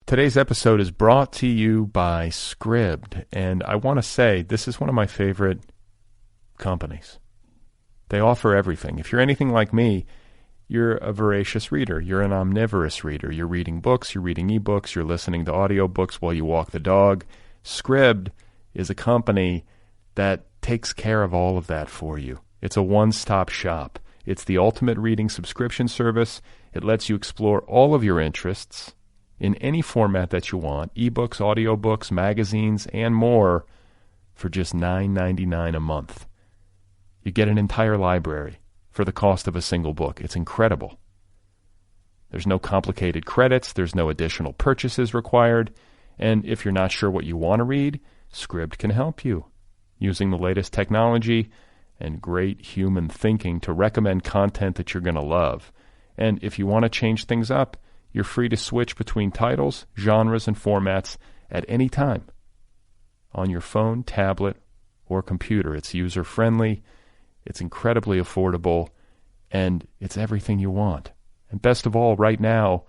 Today's episode is brought to you by Scribd, and I want to say this is one of my favorite companies. They offer everything. If you're anything like me, you're a voracious reader. You're an omnivorous reader. You're reading books, you're reading ebooks, you're listening to audiobooks while you walk the dog. Scribd is a company that takes care of all of that for you. It's a one-stop shop. It's the ultimate reading subscription service. It lets you explore all of your interests in any format that you want, ebooks, audiobooks, magazines, and more for just $9.99 a month. You get an entire library for the cost of a single book. It's incredible. There's no complicated credits. There's no additional purchases required. And if you're not sure what you want to read, Scribd can help you using the latest technology and great human thinking to recommend content that you're going to love. And if you want to change things up, you're free to switch between titles, genres, and formats at any time on your phone, tablet, or computer. It's user-friendly, it's incredibly affordable, and it's everything you want. And best of all, right now,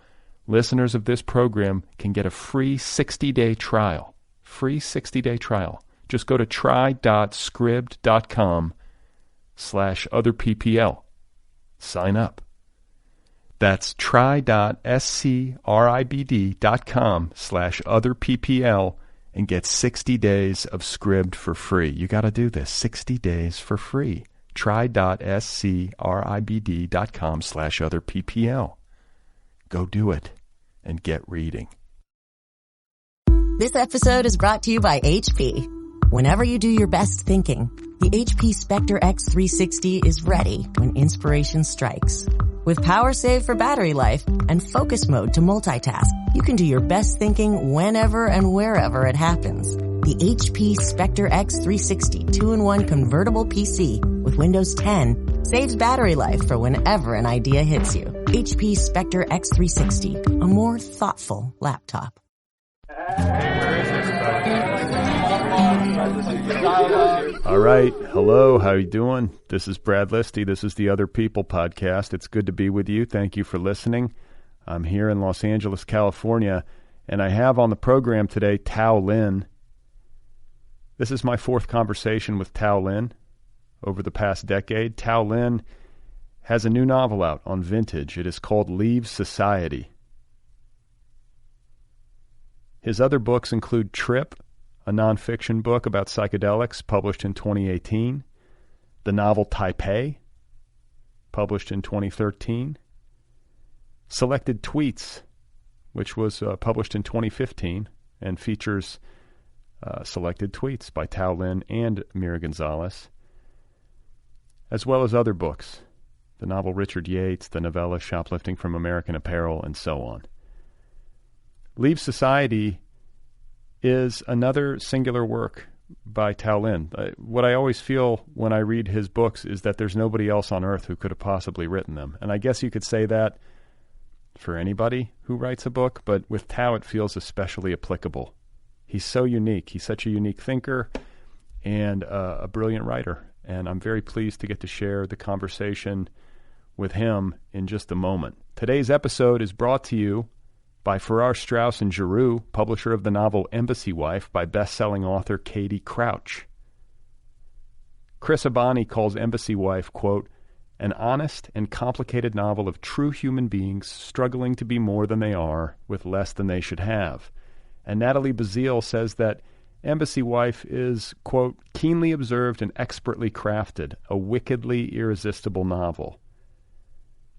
listeners of this program can get a free 60-day trial. Free 60-day trial. Just go to try.scribd.com/otherppl. Sign up. That's try.scribd.com/otherppl and get 60 days of Scribd for free. You got to do this. 60 days for free. Try.scribd.com/otherppl. Go do it and get reading. This episode is brought to you by HP. Whenever you do your best thinking, the HP Spectre X360 is ready when inspiration strikes. With power save for battery life and focus mode to multitask, you can do your best thinking whenever and wherever it happens. The HP Spectre X360 2-in-1 convertible PC with Windows 10 saves battery life for whenever an idea hits you. HP Spectre X360, a more thoughtful laptop. All right. Hello. How you doing? This is Brad Listy. This is the Other People podcast. It's good to be with you. Thank you for listening. I'm here in Los Angeles, California, and I have on the program today Tao Lin. This is my fourth conversation with Tao Lin over the past decade. Tao Lin has a new novel out on Vintage. It is called Leave Society. His other books include Trip, a nonfiction book about psychedelics published in 2018, the novel Taipei, published in 2013, Selected Tweets, which was published in 2015 and features selected tweets by Tao Lin and Mira Gonzalez, as well as other books, the novel Richard Yates, the novella Shoplifting from American Apparel, and so on. Leave Society is another singular work by Tao Lin. What I always feel when I read his books is that there's nobody else on earth who could have possibly written them. And I guess you could say that for anybody who writes a book, but with Tao it feels especially applicable. He's so unique. He's such a unique thinker and a brilliant writer. And I'm very pleased to get to share the conversation with him in just a moment. Today's episode is brought to you by Farrar, Straus and Giroux, publisher of the novel Embassy Wife by best-selling author Katie Crouch. Chris Abani calls Embassy Wife, quote, an honest and complicated novel of true human beings struggling to be more than they are with less than they should have. And Natalie Bazile says that Embassy Wife is, quote, keenly observed and expertly crafted, a wickedly irresistible novel.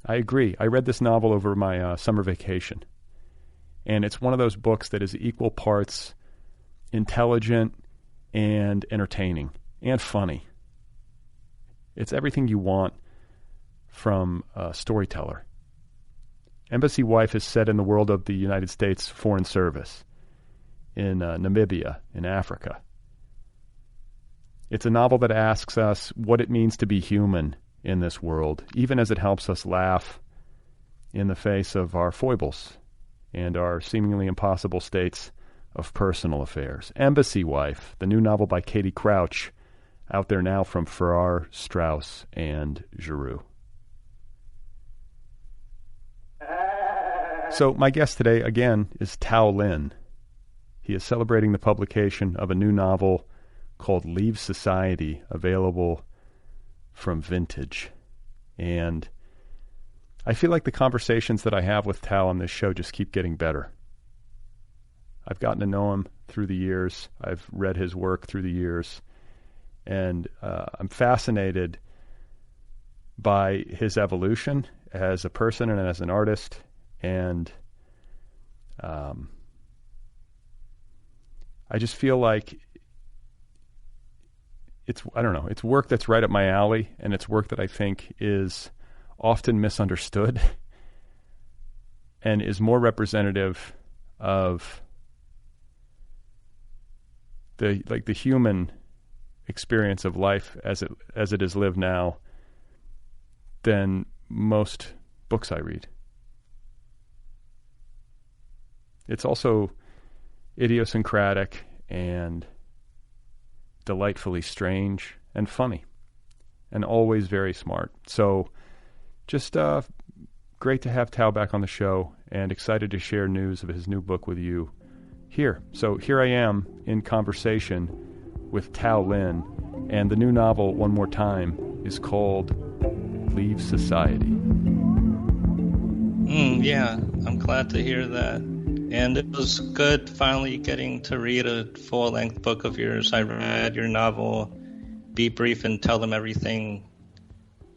I agree. I read this novel over my summer vacation. And it's one of those books that is equal parts intelligent and entertaining and funny. It's everything you want from a storyteller. Embassy Wife is set in the world of the United States Foreign Service in Namibia, in Africa. It's a novel that asks us what it means to be human in this world, even as it helps us laugh in the face of our foibles and our seemingly impossible states of personal affairs. Embassy Wife, the new novel by Katie Crouch, out there now from Farrar, Straus, and Giroux. So my guest today, again, is Tao Lin. He is celebrating the publication of a new novel called Leave Society, available from Vintage. And I feel like the conversations that I have with Tao on this show just keep getting better. I've gotten to know him through the years. I've read his work through the years. And I'm fascinated by his evolution as a person and as an artist. And I just feel like it's work that's right up my alley, and it's work that I think is often misunderstood and is more representative of the human experience of life as it is lived now than most books I read. It's also idiosyncratic and delightfully strange and funny and always very smart. So just great to have Tao back on the show, and excited to share news of his new book with you here. So here I am in conversation with Tao Lin, and the new novel, one more time, is called Leave Society. Yeah, I'm glad to hear that. And it was good finally getting to read a full-length book of yours. I read your novel, Be Brief and Tell Them Everything.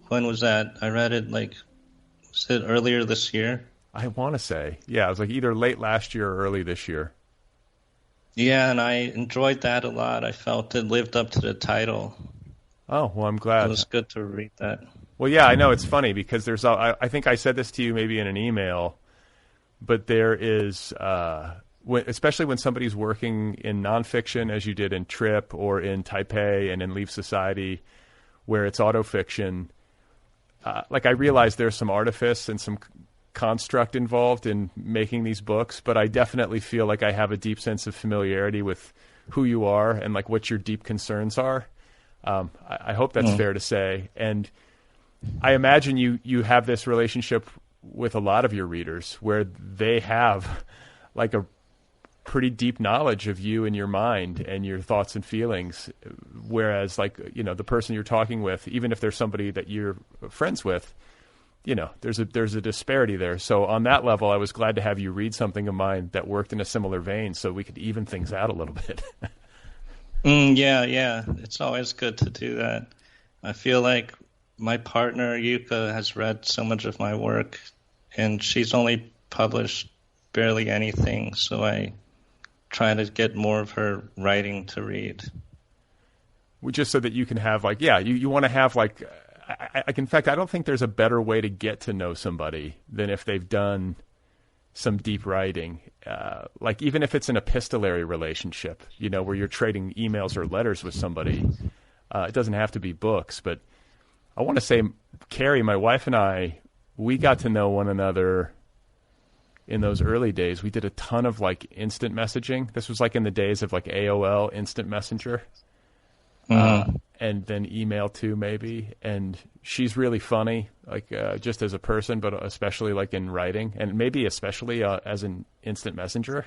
When was that? I read it was it earlier this year? I want to say, yeah, it was like either late last year or early this year. Yeah, and I enjoyed that a lot. I felt it lived up to the title. Oh, well, I'm glad. It was good to read that. Well, yeah, I know it's funny because I think I said this to you maybe in an email, but there is, especially when somebody's working in nonfiction, as you did in Trip or in Taipei and in Leave Society, where it's autofiction, I realize there's some artifice and some construct involved in making these books, but I definitely feel like I have a deep sense of familiarity with who you are and what your deep concerns are. I hope that's fair to say. And I imagine you have this relationship with a lot of your readers where they have a pretty deep knowledge of you and your mind and your thoughts and feelings, whereas the person you're talking with, even if there's somebody that you're friends with, there's a disparity there. So on that level, I was glad to have you read something of mine that worked in a similar vein so we could even things out a little bit. Yeah. It's always good to do that. I feel like my partner, Yuka, has read so much of my work, and she's only published barely anything, so I try to get more of her writing to read. Just so that you can have you want to have in fact, I don't think there's a better way to get to know somebody than if they've done some deep writing. Even if it's an epistolary relationship, where you're trading emails or letters with somebody, it doesn't have to be books. But I want to say, Carrie, my wife and I, we got to know one another in those early days. We did a ton of instant messaging. This was in the days of AOL Instant Messenger. And then email too, maybe. And she's really funny, just as a person, but especially in writing, and maybe especially as an instant messenger.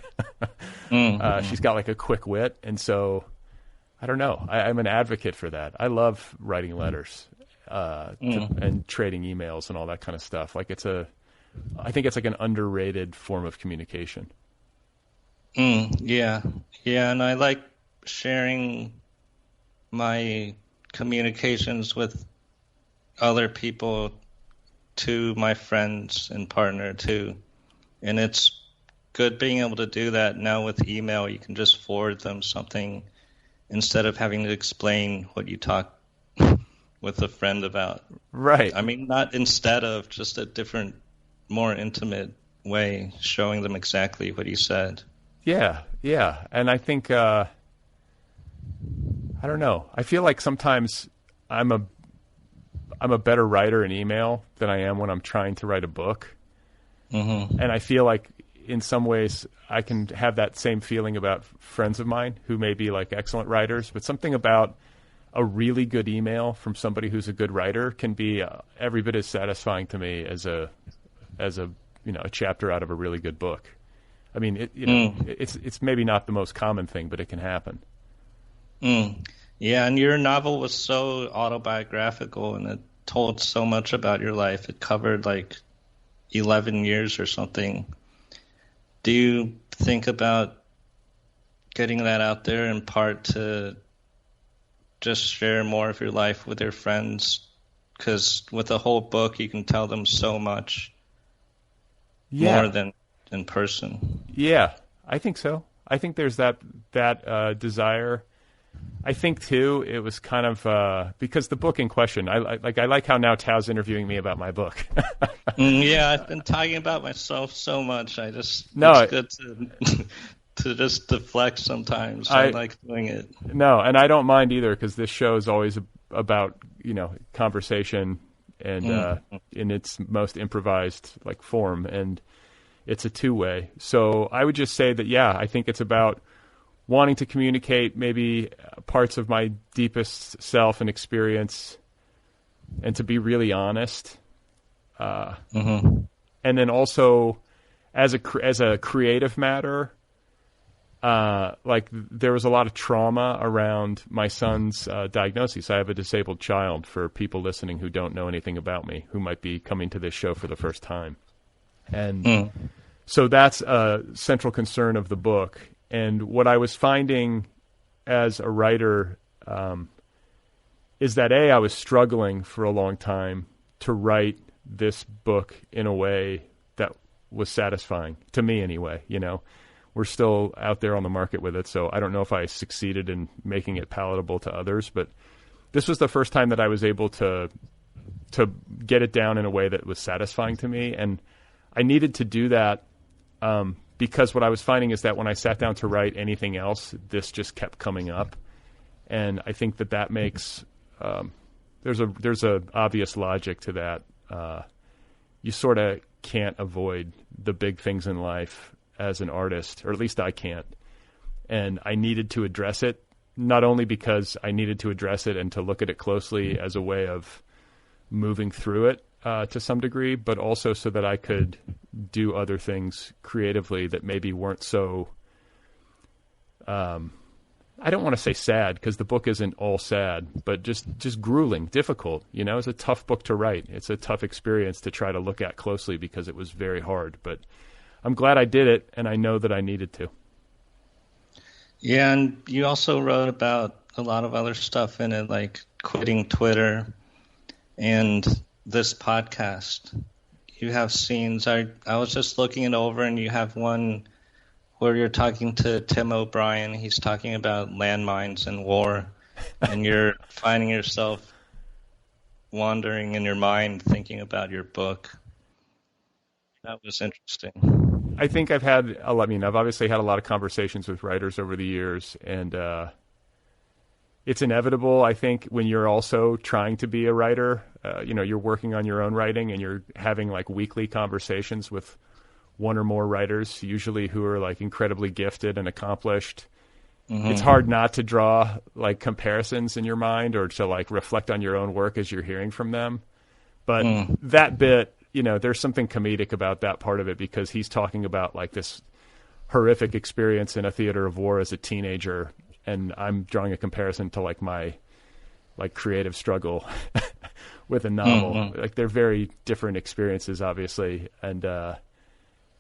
She's got a quick wit, and so I don't know. I'm an advocate for that. I love writing letters and trading emails and all that kind of stuff. I think it's an underrated form of communication. Yeah, and I like sharing my communications with other people to my friends and partner too. And it's good being able to do that now with email. You can just forward them something instead of having to explain what you talk with a friend about. Right. I mean, not instead of, just a different, more intimate way, showing them exactly what you said. Yeah. And I think, I don't know. I feel like sometimes I'm a better writer in email than I am when I'm trying to write a book. Mm-hmm. And I feel like in some ways I can have that same feeling about friends of mine who may be excellent writers, but something about a really good email from somebody who's a good writer can be every bit as satisfying to me as a a chapter out of a really good book. I mean, it's maybe not the most common thing, but it can happen. Yeah, and your novel was so autobiographical, and it told so much about your life. It covered like 11 years or something. Do you think about getting that out there in part to just share more of your life with your friends? Because with a whole book, you can tell them so much more than in person. Yeah, I think so. I think there's that desire. I think too, it was kind of because the book in question. I like how now Tao's interviewing me about my book. Yeah, I've been talking about myself so much. It's good to just deflect sometimes. I like doing it. No, and I don't mind either, because this show is always about conversation and in its most improvised like form, and it's a two-way. So I would just say that I think it's about wanting to communicate maybe parts of my deepest self and experience, and to be really honest. And then also, as a creative matter, like there was a lot of trauma around my son's diagnosis. I have a disabled child, for people listening who don't know anything about me, who might be coming to this show for the first time. And so that's a central concern of the book. And what I was finding as a writer is that, I was struggling for a long time to write this book in a way that was satisfying, to me anyway. We're still out there on the market with it, so I don't know if I succeeded in making it palatable to others, but this was the first time that I was able to get it down in a way that was satisfying to me. And I needed to do that because what I was finding is that when I sat down to write anything else, this just kept coming up. And I think that makes there's a obvious logic to that. You sort of can't avoid the big things in life as an artist, or at least I can't. And I needed to address it, not only because I needed to address it and to look at it closely as a way of moving through it to some degree, but also so that I could do other things creatively that maybe weren't so, I don't want to say sad, because the book isn't all sad, but just grueling, difficult. It's a tough book to write. It's a tough experience to try to look at closely, because it was very hard. But I'm glad I did it, and I know that I needed to. Yeah, and you also wrote about a lot of other stuff in it, like quitting Twitter and this podcast. You have scenes. I was just looking it over, and you have one where you're talking to Tim O'Brien. He's talking about landmines and war, and you're finding yourself wandering in your mind thinking about your book. That was interesting. I think I've obviously had a lot of conversations with writers over the years, and it's inevitable, I think, when you're also trying to be a writer. You're working on your own writing, and you're having like weekly conversations with one or more writers, usually who are like incredibly gifted and accomplished. It's hard not to draw like comparisons in your mind, or to like reflect on your own work as you're hearing from them. But that bit, there's something comedic about that part of it, because he's talking about like this horrific experience in a theater of war as a teenager, and I'm drawing a comparison to like my like creative struggle with a novel. Like they're very different experiences, obviously, and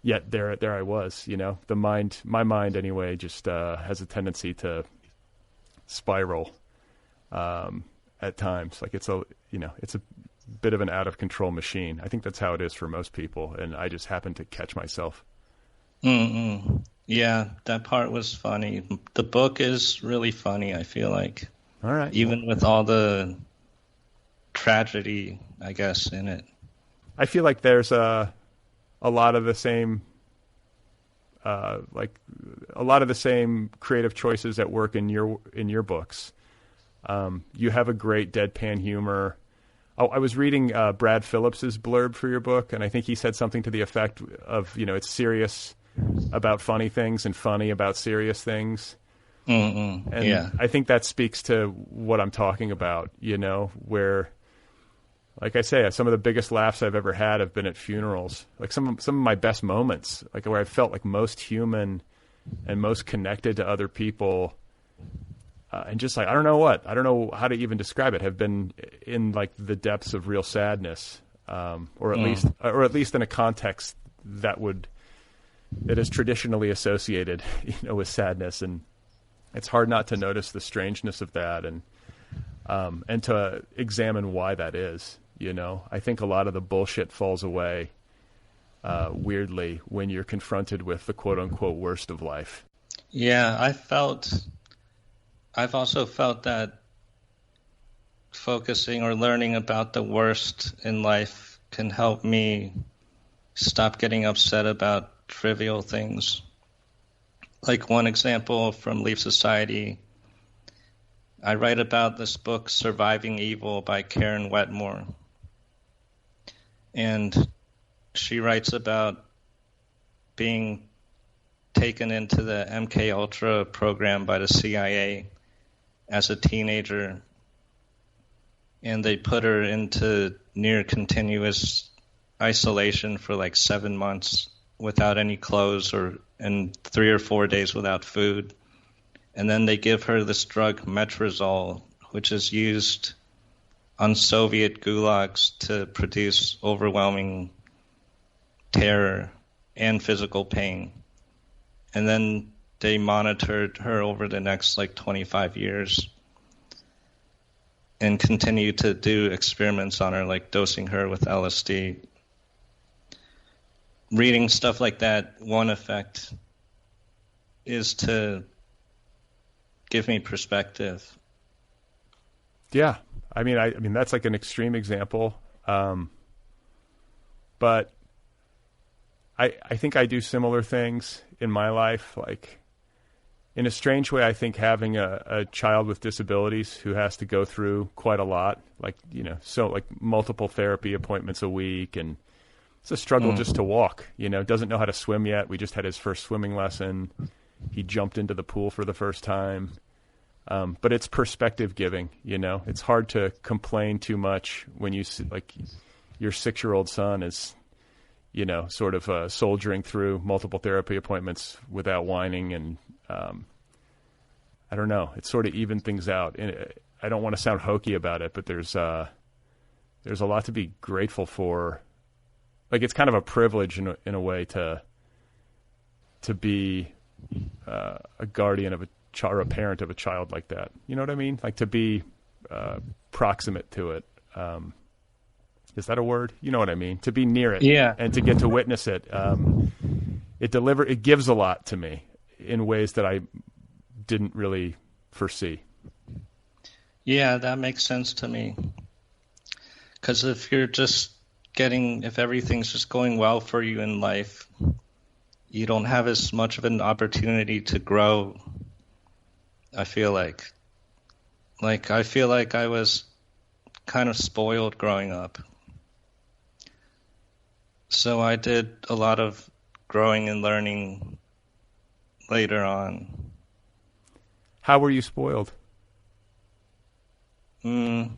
yet there I was. My mind anyway just has a tendency to spiral at times. Like it's a bit of an out of control machine. I think that's how it is for most people, and I just happen to catch myself. Yeah, that part was funny. The book is really funny, I feel like. All right. Even with all the tragedy, I guess, in it. I feel like there's a lot of the same creative choices at work in your books. You have a great deadpan humor. I was reading Brad Phillips's blurb for your book, and I think he said something to the effect of, it's serious about funny things and funny about serious things. And I think that speaks to what I'm talking about, where Like I say, some of the biggest laughs I've ever had have been at funerals. Like some of my best moments, like where I felt like most human and most connected to other people. And just like, I don't know how to even describe it, have been in like the depths of real sadness, or at least in a context that is traditionally associated, with sadness. And it's hard not to notice the strangeness of that and to examine why that is. I think a lot of the bullshit falls away weirdly when you're confronted with the quote unquote worst of life. Yeah, I've also felt that focusing or learning about the worst in life can help me stop getting upset about trivial things. Like one example from Leaf Society, I write about this book, Surviving Evil by Karen Wetmore. And she writes about being taken into the MK Ultra program by the CIA as a teenager, and they put her into near continuous isolation for like 7 months without any clothes and 3 or 4 days without food. And then they give her this drug metrazole, which is used on Soviet gulags to produce overwhelming terror and physical pain. And then they monitored her over the next 25 years and continued to do experiments on her, like dosing her with LSD. Reading stuff like that, one effect is to give me perspective. Yeah. I mean, that's like an extreme example. But I think I do similar things in my life. Like, in a strange way, I think having a child with disabilities who has to go through quite a lot, so multiple therapy appointments a week, and it's a struggle just to walk, doesn't know how to swim yet. We just had his first swimming lesson. He jumped into the pool for the first time. But it's perspective giving, it's hard to complain too much when you see, your 6-year-old son is, sort of soldiering through multiple therapy appointments without whining. And I don't know, it sort of evened things out. And I don't want to sound hokey about it, but there's a lot to be grateful for. Like, it's kind of a privilege in a way to be a guardian of or a parent of a child like that. You know what I mean? Like, to be proximate to it. Is that a word? You know what I mean? To be near it, yeah, and to get to witness it. It gives a lot to me in ways that I didn't really foresee. Yeah, that makes sense to me. Because if everything's just going well for you in life, you don't have as much of an opportunity to grow. I feel like I was kind of spoiled growing up. So I did a lot of growing and learning later on. How were you spoiled? I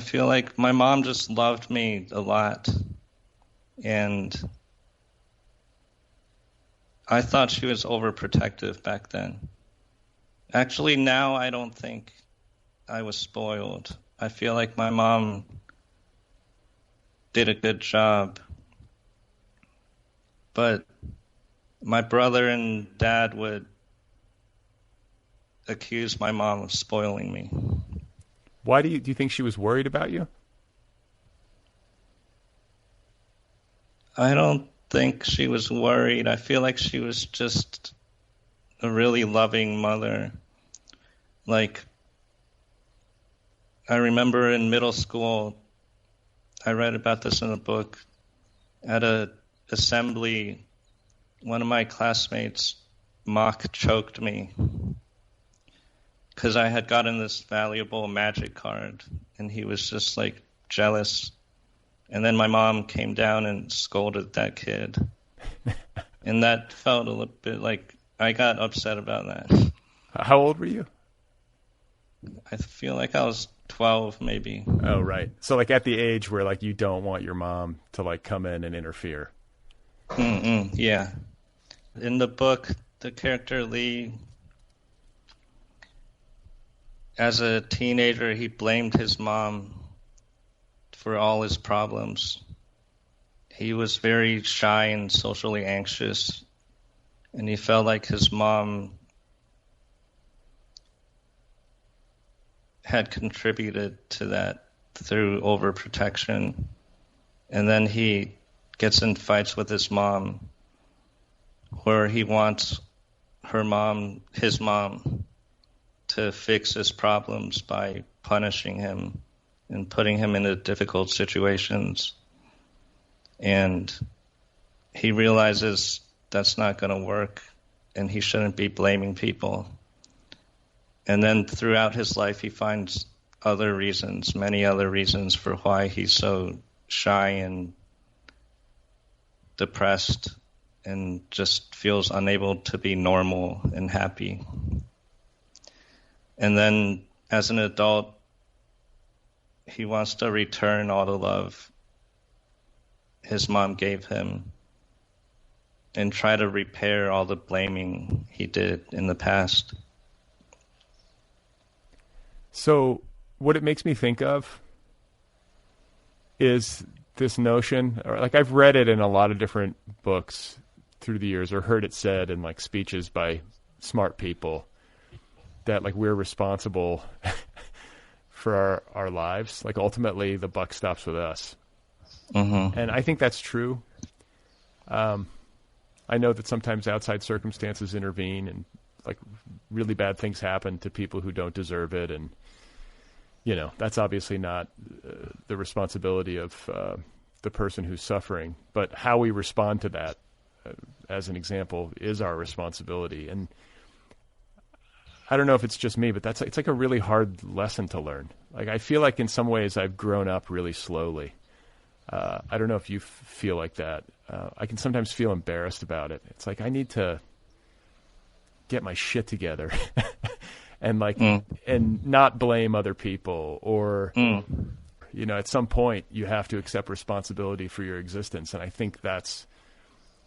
feel like my mom just loved me a lot. And I thought she was overprotective back then. Actually, now I don't think I was spoiled. I feel like my mom did a good job. But my brother and dad would accuse my mom of spoiling me. Why do you think she was worried about you? I don't think she was worried. I feel like she was just a really loving mother. Like, I remember in middle school, I read about this in a book. At a assembly, one of my classmates mock choked me because I had gotten this valuable magic card, and he was just jealous. And then my mom came down and scolded that kid. And that felt a little bit like I got upset about that. How old were you? I feel like I was 12 maybe. Oh, right. So like at the age where like you don't want your mom to like come in and interfere. Yeah. In the book, the character Lee, as a teenager, he blamed his mom for all his problems. He was very shy and socially anxious, and he felt like his mom had contributed to that through overprotection. And then he gets in fights with his mom where he wants his mom, to fix his problems by punishing him and putting him into difficult situations. And he realizes that's not going to work and he shouldn't be blaming people. And then throughout his life, he finds many other reasons for why he's so shy and depressed and just feels unable to be normal and happy. And then as an adult, he wants to return all the love his mom gave him and try to repair all the blaming he did in the past. So what it makes me think of is this notion, or like I've read it in a lot of different books through the years or heard it said in like speeches by smart people that like we're responsible for our lives. Like ultimately the buck stops with us. Mm-hmm. And I think that's true. I know that sometimes outside circumstances intervene and like really bad things happen to people who don't deserve it. And, you know, that's obviously not the responsibility of the person who's suffering, but how we respond to that, as an example, is our responsibility. And I don't know if it's just me, but it's like a really hard lesson to learn. Like I feel like in some ways I've grown up really slowly. I don't know if you feel like that. I can sometimes feel embarrassed about it. It's like I need to get my shit together and like and not blame other people or you know, at some point you have to accept responsibility for your existence. And I think that's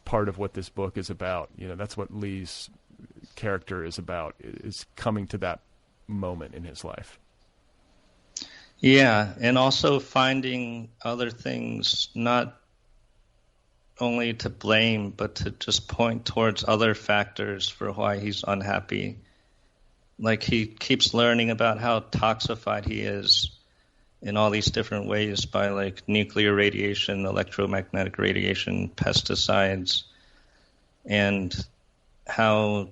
part of what this book is about. You know, that's what Lee's character is about, is coming to that moment in his life. Yeah, and also finding other things, not only to blame, but to just point towards other factors for why he's unhappy. Like he keeps learning about how toxified he is in all these different ways by like nuclear radiation, electromagnetic radiation, pesticides, and how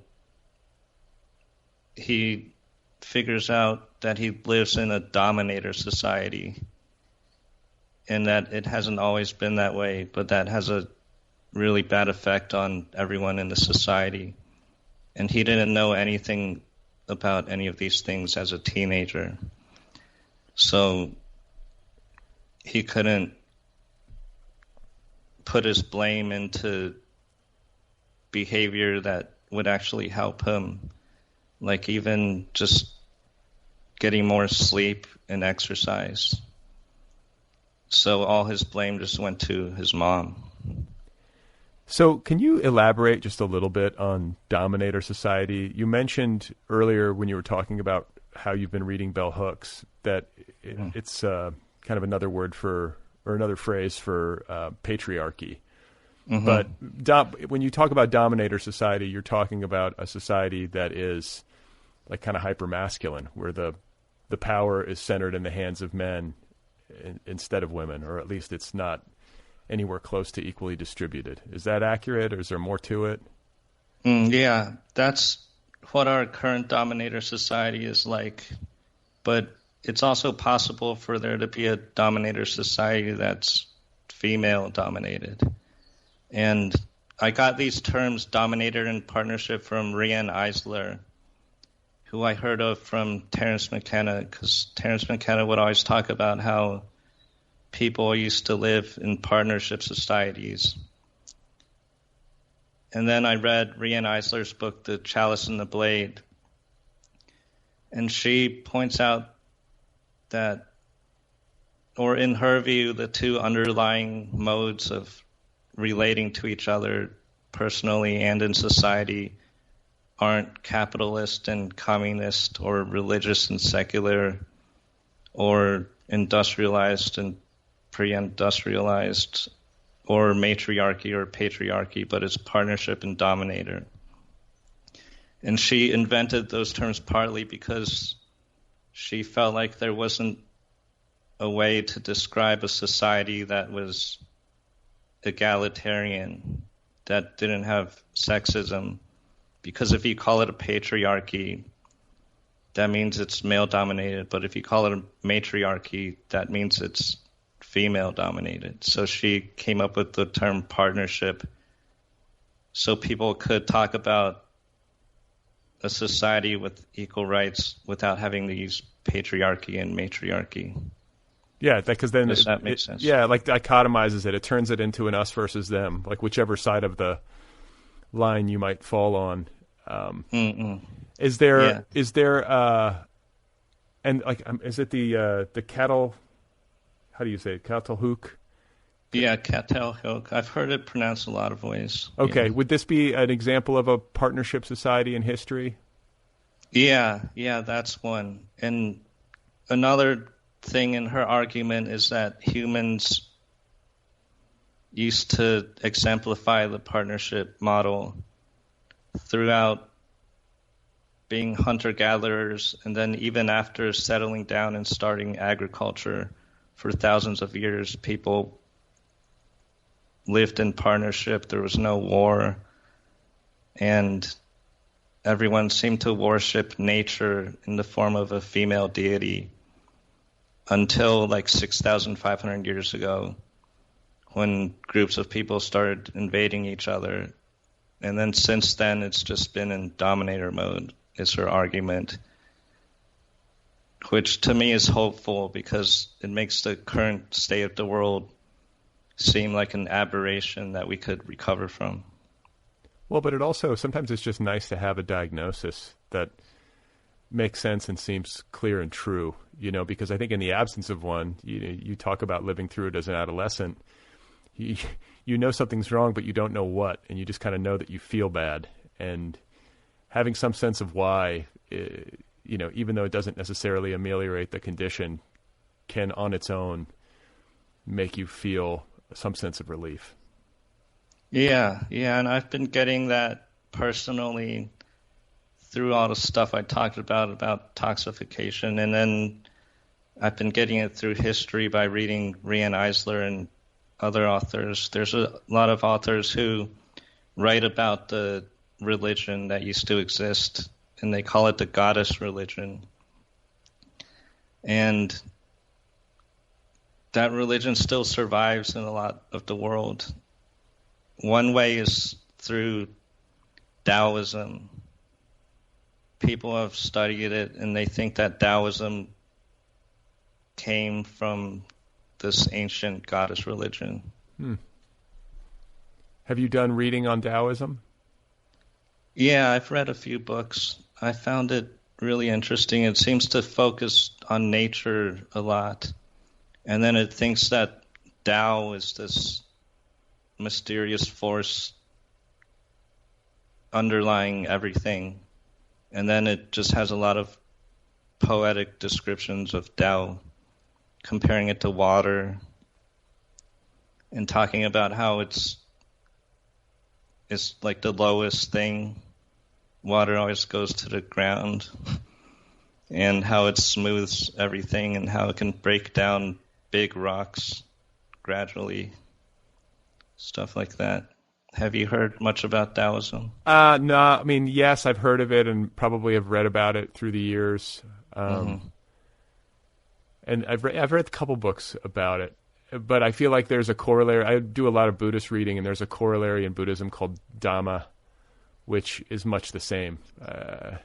he figures out that he lives in a dominator society and that it hasn't always been that way, but that has a really bad effect on everyone in the society. And he didn't know anything about any of these things as a teenager. So he couldn't put his blame into behavior that would actually help him, like even just getting more sleep and exercise. So all his blame just went to his mom. So can you elaborate just a little bit on Dominator Society? You mentioned earlier when you were talking about how you've been reading Bell Hooks that it's kind of another word for, or another phrase for patriarchy. Mm-hmm. But when you talk about Dominator Society, you're talking about a society that is like kind of hyper-masculine, where the power is centered in the hands of men instead of women, or at least it's not anywhere close to equally distributed. Is that accurate, or is there more to it? Yeah, that's what our current Dominator Society is like. But it's also possible for there to be a Dominator Society that's female-dominated. And I got these terms, dominator and partnership, from Rianne Eisler, who I heard of from Terence McKenna, because Terence McKenna would always talk about how people used to live in partnership societies. And then I read Rianne Eisler's book, The Chalice and the Blade, and she points out that, or in her view, the two underlying modes of relating to each other personally and in society aren't capitalist and communist or religious and secular or industrialized and pre-industrialized or matriarchy or patriarchy, but it's partnership and dominator. And she invented those terms partly because she felt like there wasn't a way to describe a society that was egalitarian, that didn't have sexism. Because if you call it a patriarchy, that means it's male-dominated. But if you call it a matriarchy, that means it's female-dominated. So she came up with the term partnership so people could talk about a society with equal rights without having to use patriarchy and matriarchy. Yeah, because then does that make sense? Yeah, like dichotomizes it. It turns it into an us versus them, like whichever side of the line you might fall on. Is there and like is it the cattle? How do you say it? Catalhook? Yeah, Catalhook. I've heard it pronounced a lot of ways. Okay, yeah. Would this be an example of a partnership society in history? Yeah, that's one. And another thing in her argument is that humans used to exemplify the partnership model throughout being hunter-gatherers, and then even after settling down and starting agriculture for thousands of years, people lived in partnership. There was no war, and everyone seemed to worship nature in the form of a female deity until like 6,500 years ago, when groups of people started invading each other. And then since then, it's just been in dominator mode, is her argument, which to me is hopeful because it makes the current state of the world seem like an aberration that we could recover from. Well, but it also, sometimes it's just nice to have a diagnosis that makes sense and seems clear and true, because I think in the absence of one, you talk about living through it as an adolescent, you know something's wrong, but you don't know what, and you just kind of know that you feel bad. And having some sense of why, even though it doesn't necessarily ameliorate the condition, can on its own make you feel some sense of relief. Yeah, and I've been getting that personally through all the stuff I talked about toxification, and then I've been getting it through history by reading Rian Eisler and other authors. There's a lot of authors who write about the religion that used to exist, and they call it the goddess religion. And that religion still survives in a lot of the world. One way is through Taoism. People have studied it, and they think that Taoism came from this ancient goddess religion. Have you done reading on Taoism? Yeah, I've read a few books. I found it really interesting. It seems to focus on nature a lot. And then it thinks that Tao is this mysterious force underlying everything. And then it just has a lot of poetic descriptions of Tao, comparing it to water and talking about how it's like the lowest thing. Water always goes to the ground, and how it smooths everything and how it can break down big rocks gradually, stuff like that. Have you heard much about Taoism? No, I mean, yes, I've heard of it and probably have read about it through the years. And I've read a couple books about it, but I feel like there's a corollary. I do a lot of Buddhist reading, and there's a corollary in Buddhism called Dhamma, which is much the same. I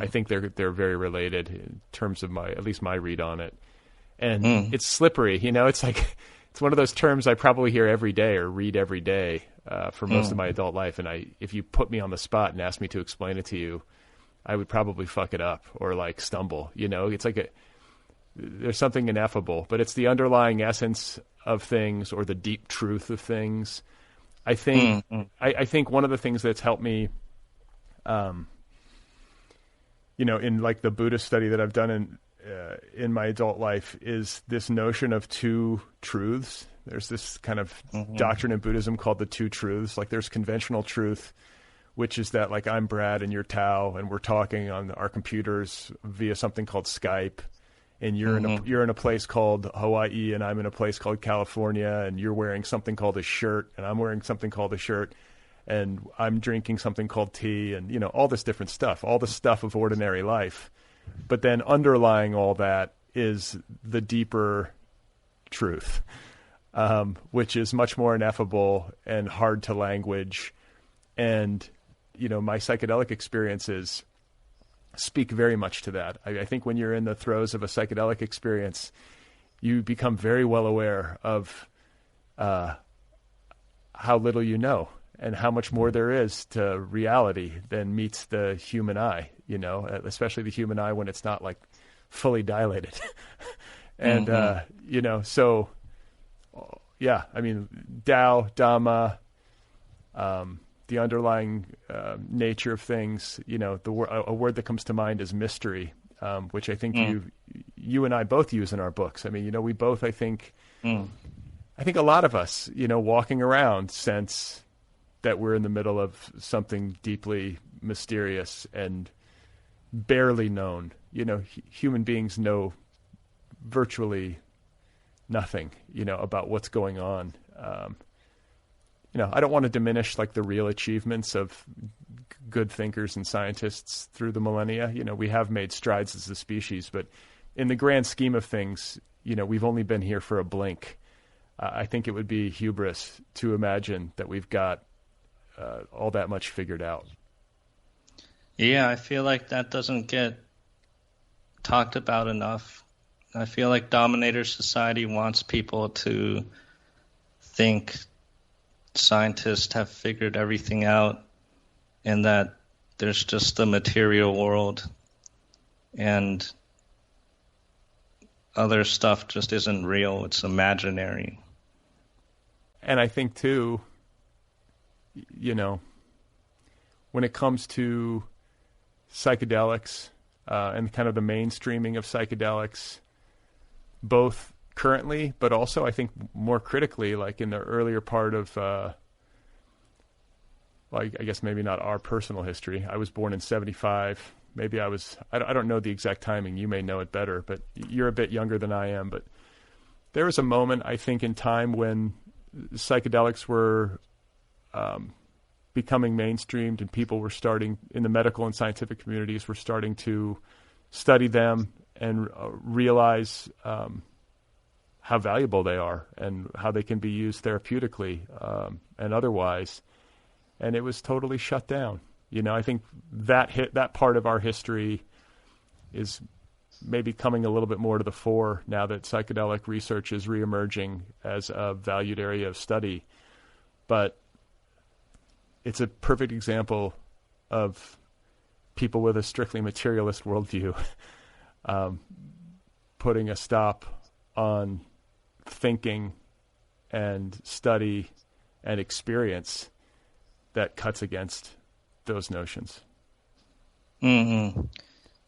think they're very related in terms of at least my read on it. And it's slippery, it's like, it's one of those terms I probably hear every day or read every day for most of my adult life. And if you put me on the spot and ask me to explain it to you, I would probably fuck it up or like stumble, It's like there's something ineffable, but it's the underlying essence of things or the deep truth of things. I think I think one of the things that's helped me, in like the Buddhist study that I've done in my adult life, is this notion of two truths. There's this kind of doctrine in Buddhism called the two truths. Like there's conventional truth, which is that like I'm Brad and you're Tao, and we're talking on our computers via something called Skype, and you're in a place called Hawaii, and I'm in a place called California, and you're wearing something called a shirt, and I'm wearing something called a shirt, and I'm drinking something called tea, and all this different stuff, all the stuff of ordinary life. But then underlying all that is the deeper truth, which is much more ineffable and hard to language. And, my psychedelic experiences speak very much to that. I think when you're in the throes of a psychedelic experience, you become very well aware of how little you know and how much more there is to reality than meets the human eye, especially the human eye when it's not like fully dilated. And, so yeah, I mean, Tao, Dhamma, the underlying nature of things, a word that comes to mind is mystery, which I think you and I both use in our books. I mean, we both, I think a lot of us, walking around sense that we're in the middle of something deeply mysterious and barely known. Human beings know virtually nothing, about what's going on. I don't want to diminish like the real achievements of good thinkers and scientists through the millennia. We have made strides as a species, but in the grand scheme of things, we've only been here for a blink. I think it would be hubris to imagine that we've got all that much figured out. Yeah, I feel like that doesn't get talked about enough. I feel like dominator society wants people to think scientists have figured everything out and that there's just the material world and other stuff just isn't real. It's imaginary. And I think too, when it comes to psychedelics and kind of the mainstreaming of psychedelics, both currently, but also I think more critically, like in the earlier part of, I guess maybe not our personal history. I was born in 1975. Maybe I don't know the exact timing. You may know it better, but you're a bit younger than I am. But there was a moment, I think, in time when psychedelics were becoming mainstreamed and people were starting, in the medical and scientific communities, were starting to study them and realize how valuable they are and how they can be used therapeutically and otherwise. And it was totally shut down. I think that part of our history is maybe coming a little bit more to the fore now that psychedelic research is reemerging as a valued area of study. But it's a perfect example of people with a strictly materialist worldview putting a stop on thinking and study and experience that cuts against those notions.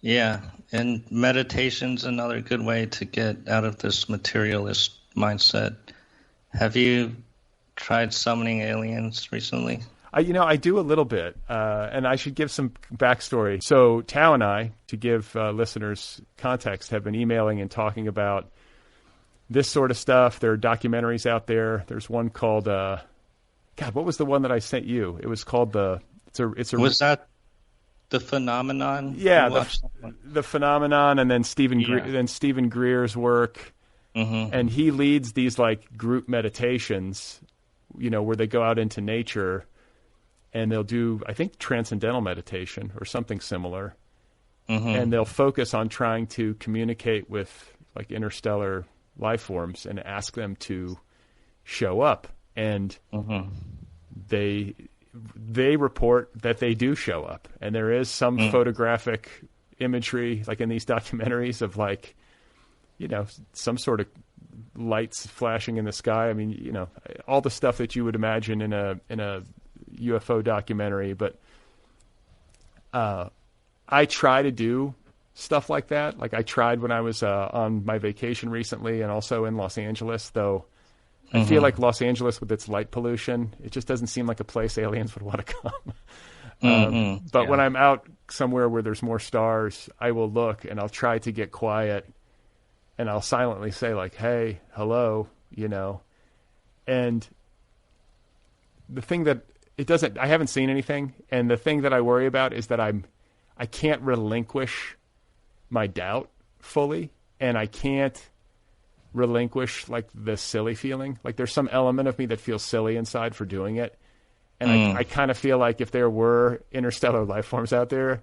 Yeah, and meditation's another good way to get out of this materialist mindset. Have you tried summoning aliens recently? I do a little bit, and I should give some backstory. So Tao and I, to give listeners context, have been emailing and talking about this sort of stuff. There are documentaries out there. There's one called, what was the one that I sent you? It was called Was that The Phenomenon? Yeah, the Phenomenon, and then Stephen Greer's work. And he leads these like group meditations, where they go out into nature and they'll do, I think, transcendental meditation or something similar. And they'll focus on trying to communicate with like interstellar life forms and ask them to show up. And they report that they do show up. And there is some photographic imagery, like in these documentaries, of like, some sort of lights flashing in the sky. I mean, all the stuff that you would imagine in a UFO documentary. But I try to do stuff like that. Like I tried when I was on my vacation recently, and also in Los Angeles, though. I feel like Los Angeles, with its light pollution, it just doesn't seem like a place aliens would want to come. But when I'm out somewhere where there's more stars, I will look and I'll try to get quiet, and I'll silently say, like, hey, hello, And the thing that I haven't seen anything. And the thing that I worry about is that I can't relinquish my doubt fully, and I can't relinquish like the silly feeling. Like there's some element of me that feels silly inside for doing it. And I kind of feel like if there were interstellar life forms out there,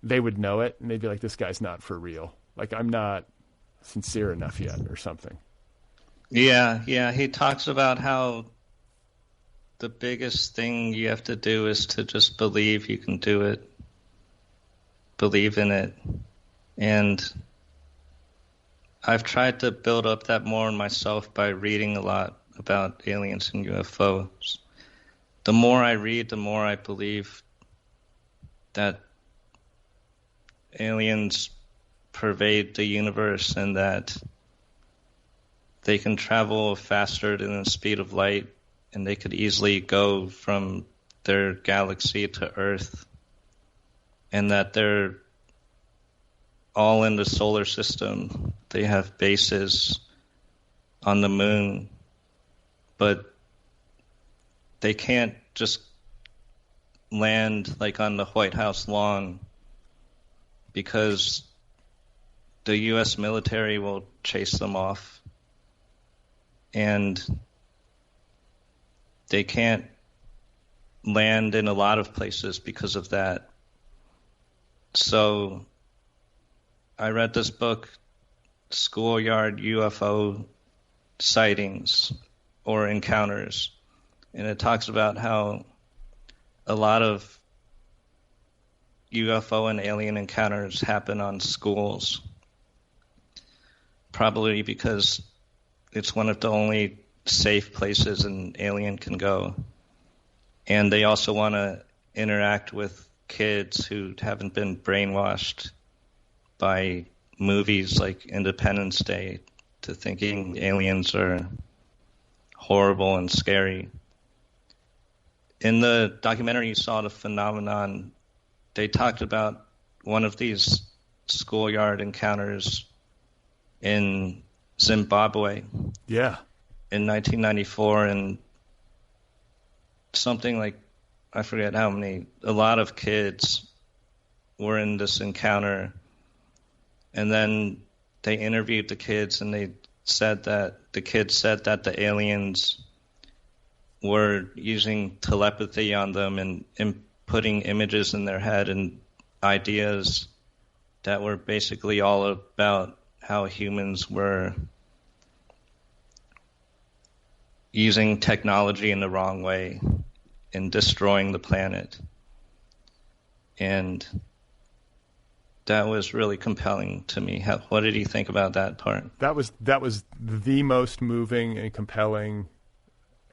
they would know it, and they'd be like, this guy's not for real. Like I'm not sincere enough yet or something. Yeah. He talks about how the biggest thing you have to do is to just believe you can do it. Believe in it. And I've tried to build up that more in myself by reading a lot about aliens and UFOs. The more I read, the more I believe that aliens pervade the universe and that they can travel faster than the speed of light, and they could easily go from their galaxy to Earth, and that they're all in the solar system. They have bases on the moon, but they can't just land like on the White House lawn, because the U.S. military will chase them off, and they can't land in a lot of places because of that. So I read this book, Schoolyard UFO Sightings or Encounters, and it talks about how a lot of UFO and alien encounters happen on schools, probably because it's one of the only safe places an alien can go. And they also want to interact with kids who haven't been brainwashed by movies like Independence Day to thinking aliens are horrible and scary. In the documentary you saw, The Phenomenon, they talked about one of these schoolyard encounters in Zimbabwe. Yeah. In 1994, and something like, I forget how many, a lot of kids were in this encounter. And then they interviewed the kids, and they said that the kids said that the aliens were using telepathy on them and putting images in their head and ideas that were basically all about how humans were using technology in the wrong way and destroying the planet. And that was really compelling to me. What did you think about that part? That was the most moving and compelling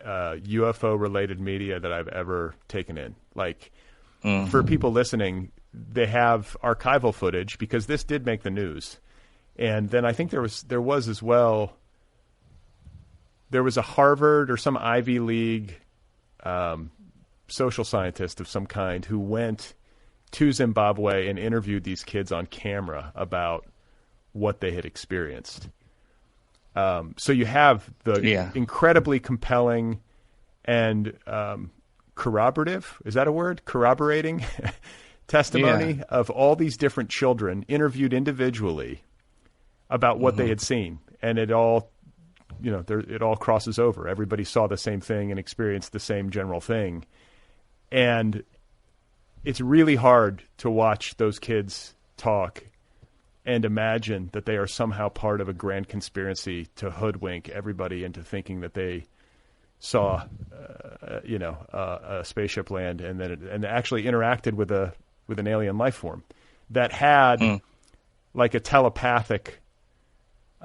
UFO-related media that I've ever taken in. Like, for people listening, they have archival footage because this did make the news. And then I think there was as well, there was a Harvard or some Ivy League social scientist of some kind who went to Zimbabwe and interviewed these kids on camera about what they had experienced. So you have the incredibly compelling and corroborative, is that a word? Corroborating testimony of all these different children interviewed individually about what they had seen. And it all, it all crosses over. Everybody saw the same thing and experienced the same general thing. And it's really hard to watch those kids talk and imagine that they are somehow part of a grand conspiracy to hoodwink everybody into thinking that they saw, a spaceship land and then actually interacted with an alien life form that had like a telepathic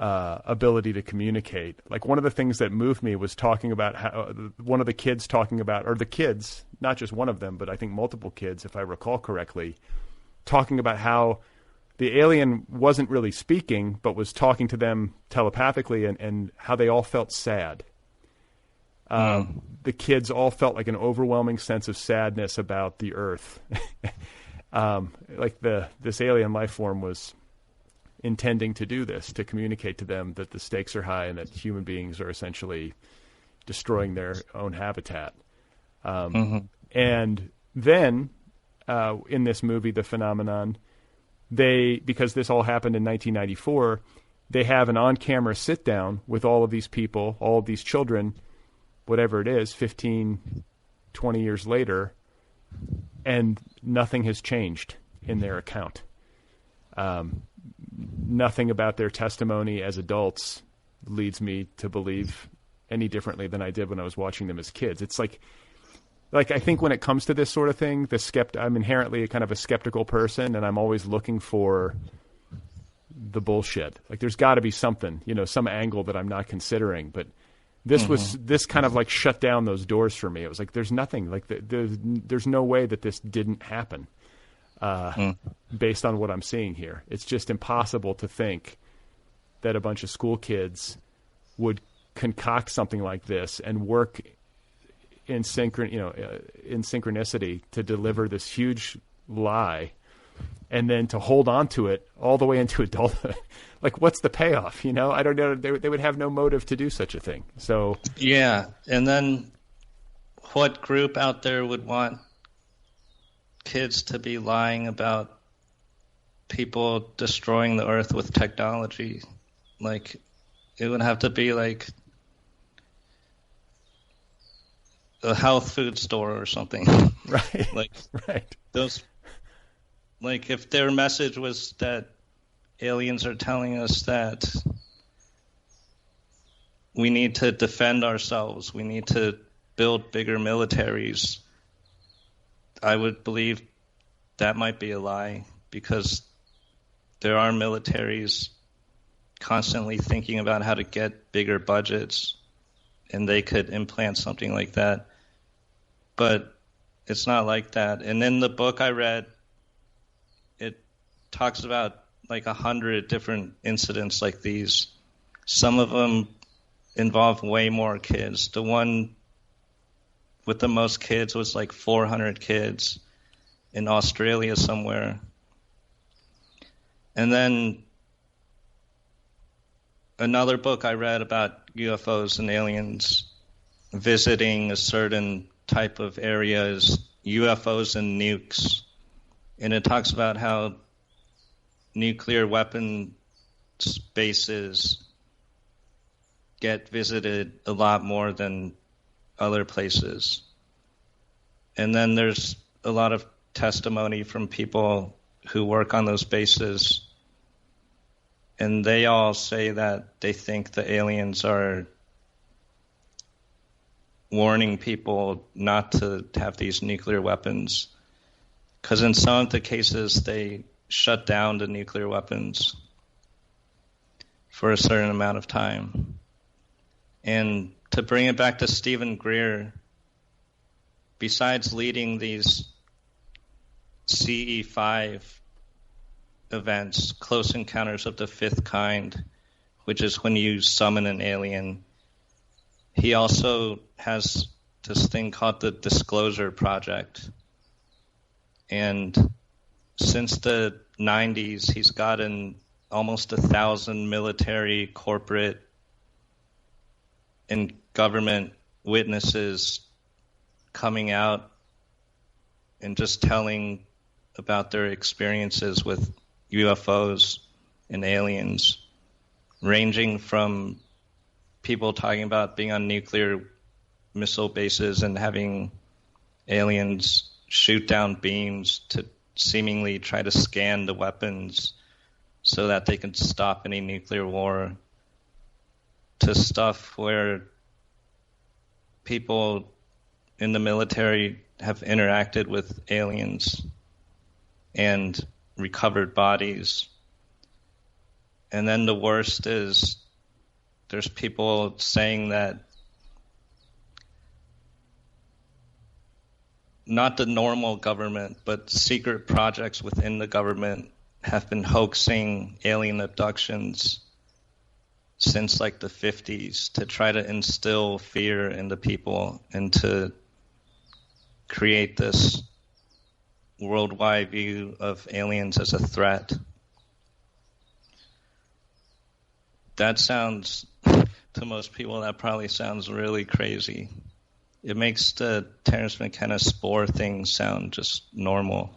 ability to communicate. Like one of the things that moved me was talking about how one of the kids talking about, or the kids, not just one of them, but I think multiple kids, if I recall correctly, talking about how the alien wasn't really speaking, but was talking to them telepathically, and how they all felt sad. The kids all felt like an overwhelming sense of sadness about the Earth. Like this alien life form was intending to do this, to communicate to them that the stakes are high and that human beings are essentially destroying their own habitat. And then in this movie, The Phenomenon, because this all happened in 1994, they have an on-camera sit-down with all of these people, all of these children, whatever it is, 15, 20 years later, and nothing has changed in their account. Nothing about their testimony as adults leads me to believe any differently than I did when I was watching them as kids. It's like I think when it comes to this sort of thing, I'm inherently kind of a skeptical person, and I'm always looking for the bullshit. Like there's got to be something, some angle that I'm not considering. But this kind of like shut down those doors for me. It was like there's nothing, like there's no way that this didn't happen based on what I'm seeing here. It's just impossible to think that a bunch of school kids would concoct something like this and work in synchronicity to deliver this huge lie, and then to hold on to it all the way into adulthood. Like, what's the payoff? I don't know. They would have no motive to do such a thing. So yeah, and then what group out there would want kids to be lying about people destroying the Earth with technology? Like, it would have to be like a health food store or something. Right. Right. Those, like, if their message was that aliens are telling us that we need to defend ourselves, we need to build bigger militaries, I would believe that might be a lie, because there are militaries constantly thinking about how to get bigger budgets, and they could implant something like that. But it's not like that. And in the book I read, it talks about like 100 different incidents like these. Some of them involve way more kids. The one with the most kids was like 400 kids in Australia somewhere. And then another book I read about UFOs and aliens visiting a certain type of area is UFOs and nukes. And it talks about how nuclear weapon bases get visited a lot more than other places. And then there's a lot of testimony from people who work on those bases, and they all say that they think the aliens are warning people not to have these nuclear weapons, because in some of the cases they shut down the nuclear weapons for a certain amount of time. And to bring it back to Stephen Greer, besides leading these CE5 events, Close Encounters of the Fifth Kind, which is when you summon an alien, he also has this thing called the Disclosure Project. And since the 90s, he's gotten almost 1,000 military, corporate, and government witnesses coming out and just telling about their experiences with UFOs and aliens, ranging from people talking about being on nuclear missile bases and having aliens shoot down beams to seemingly try to scan the weapons so that they can stop any nuclear war, to stuff where people in the military have interacted with aliens and recovered bodies. And then the worst is there's people saying that not the normal government, but secret projects within the government have been hoaxing alien abductions since like the 50s to try to instill fear in the people and to create this worldwide view of aliens as a threat. That sounds, to most people, that probably sounds really crazy. It makes the Terence McKenna spore thing sound just normal.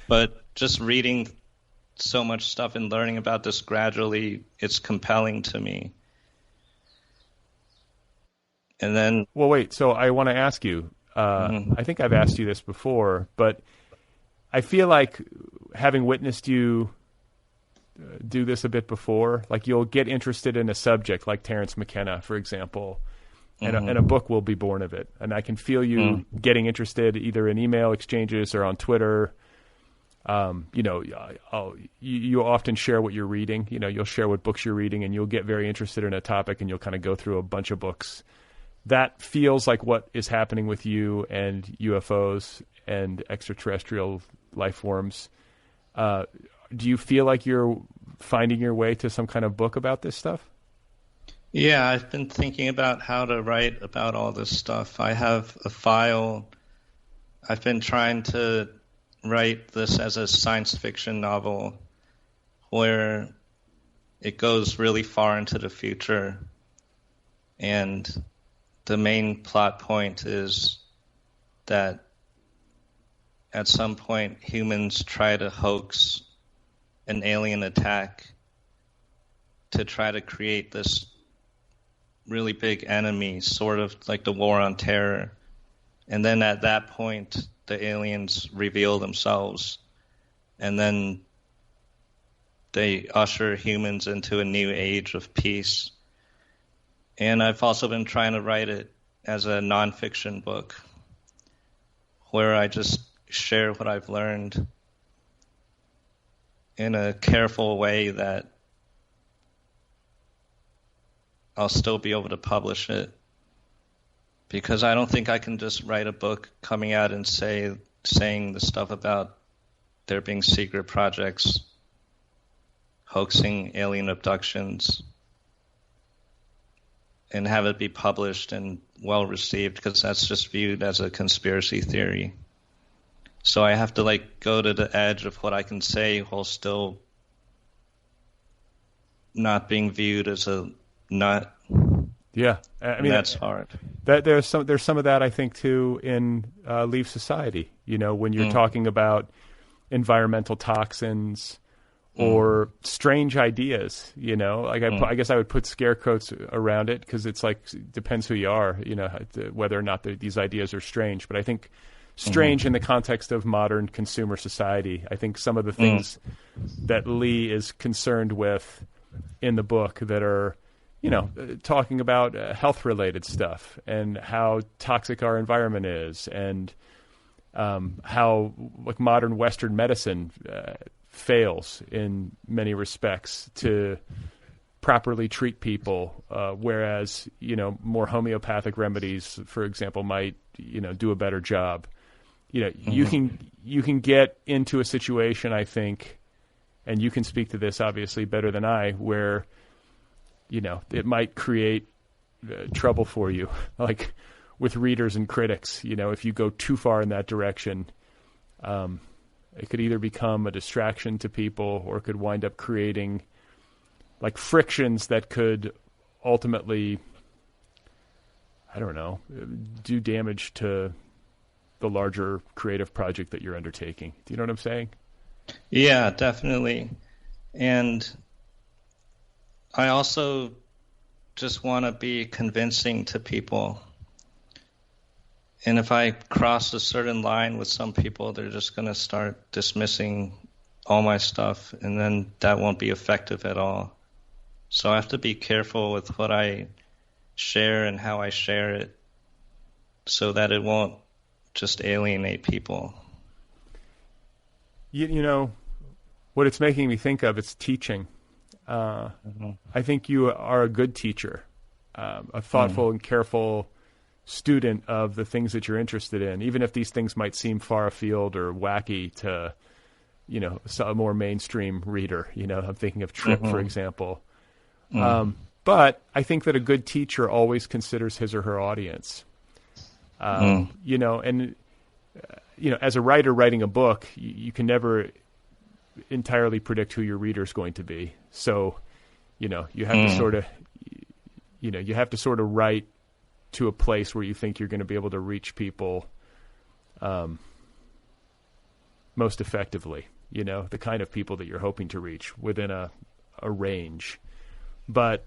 But just reading so much stuff and learning about this gradually, it's compelling to me. And then... Well, wait, so I want to ask you, I think I've asked you this before, but I feel like having witnessed you do this a bit before, like you'll get interested in a subject like Terence McKenna, for example, and a book will be born of it. And I can feel you getting interested either in email exchanges or on Twitter. You often share what you're reading. You'll share what books you're reading, and you'll get very interested in a topic, and you'll kind of go through a bunch of books. That feels like what is happening with you and UFOs and extraterrestrial life forms. Do you feel like you're finding your way to some kind of book about this stuff? Yeah, I've been thinking about how to write about all this stuff. I have a file. I've been trying to write this as a science fiction novel where it goes really far into the future. And the main plot point is that at some point humans try to hoax an alien attack to try to create this really big enemy, sort of like the war on terror. And then at that point, the aliens reveal themselves, and then they usher humans into a new age of peace. And I've also been trying to write it as a nonfiction book where I just share what I've learned in a careful way that I'll still be able to publish it, because I don't think I can just write a book coming out and saying the stuff about there being secret projects, hoaxing alien abductions, and have it be published and well received, because that's just viewed as a conspiracy theory. So I have to go to the edge of what I can say while still not being viewed as a nut. Yeah, I mean that's hard. There's some of that, I think, too, in Leave Society. When you're talking about environmental toxins or strange ideas. I guess I would put scare quotes around it, because it's depends who you are. Whether or not these ideas are strange. But I think strange in the context of modern consumer society. I think some of the things that Lee is concerned with in the book that are, talking about health-related stuff and how toxic our environment is, and how modern Western medicine fails in many respects to properly treat people, whereas more homeopathic remedies, for example, might do a better job. You can get into a situation, I think, and you can speak to this obviously better than I, where it might create trouble for you, with readers and critics. If you go too far in that direction, it could either become a distraction to people, or it could wind up creating frictions that could ultimately, I don't know, do damage to the larger creative project that you're undertaking. Do you know what I'm saying? Yeah, definitely. And I also just want to be convincing to people. And if I cross a certain line with some people, they're just going to start dismissing all my stuff, and then that won't be effective at all. So I have to be careful with what I share and how I share it, so that it won't just alienate people. What it's making me think of, it's teaching. I think you are a good teacher, a thoughtful and careful student of the things that you're interested in, even if these things might seem far afield or wacky to, a more mainstream reader. I'm thinking of Trip, for example. But I think that a good teacher always considers his or her audience. And as a writer writing a book, you can never entirely predict who your reader is going to be. So, you have to sort of, you have to sort of write to a place where you think you're going to be able to reach people most effectively, the kind of people that you're hoping to reach within a range. But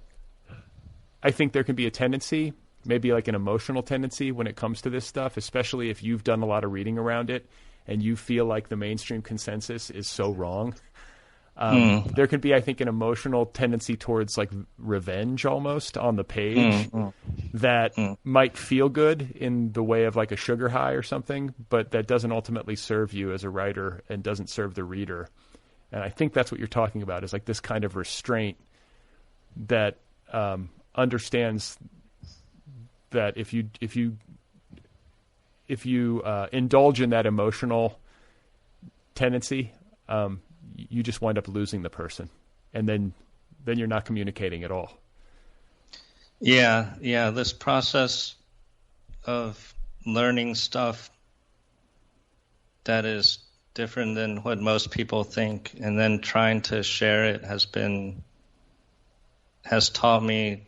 I think there can be a tendency, maybe like an emotional tendency when it comes to this stuff, especially if you've done a lot of reading around it and you feel like the mainstream consensus is so wrong. There could be, I think, an emotional tendency towards like revenge almost on the page that might feel good in the way of like a sugar high or something, but that doesn't ultimately serve you as a writer and doesn't serve the reader. And I think that's what you're talking about, is like this kind of restraint that understands that if you indulge in that emotional tendency, you just wind up losing the person, and then you're not communicating at all. Yeah. This process of learning stuff that is different than what most people think, and then trying to share it has taught me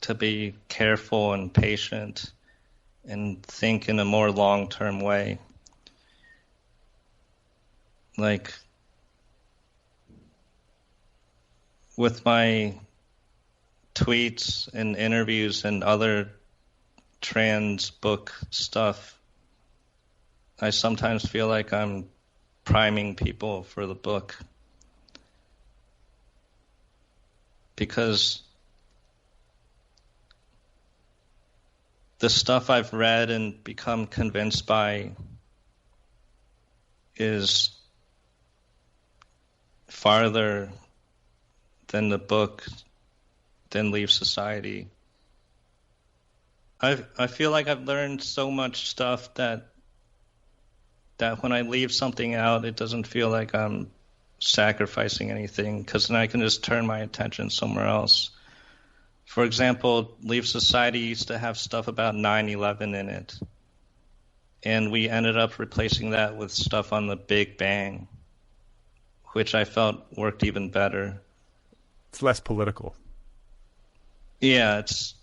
to be careful and patient and think in a more long-term way. Like with my tweets and interviews and other trans book stuff, I sometimes feel like I'm priming people for the book, because the stuff I've read and become convinced by is farther than the book, than Leave Society. I feel like I've learned so much stuff that when I leave something out, it doesn't feel like I'm sacrificing anything, because then I can just turn my attention somewhere else. For example, Leave Society used to have stuff about 9/11 in it, and we ended up replacing that with stuff on the Big Bang, which I felt worked even better. It's less political. Yeah, it's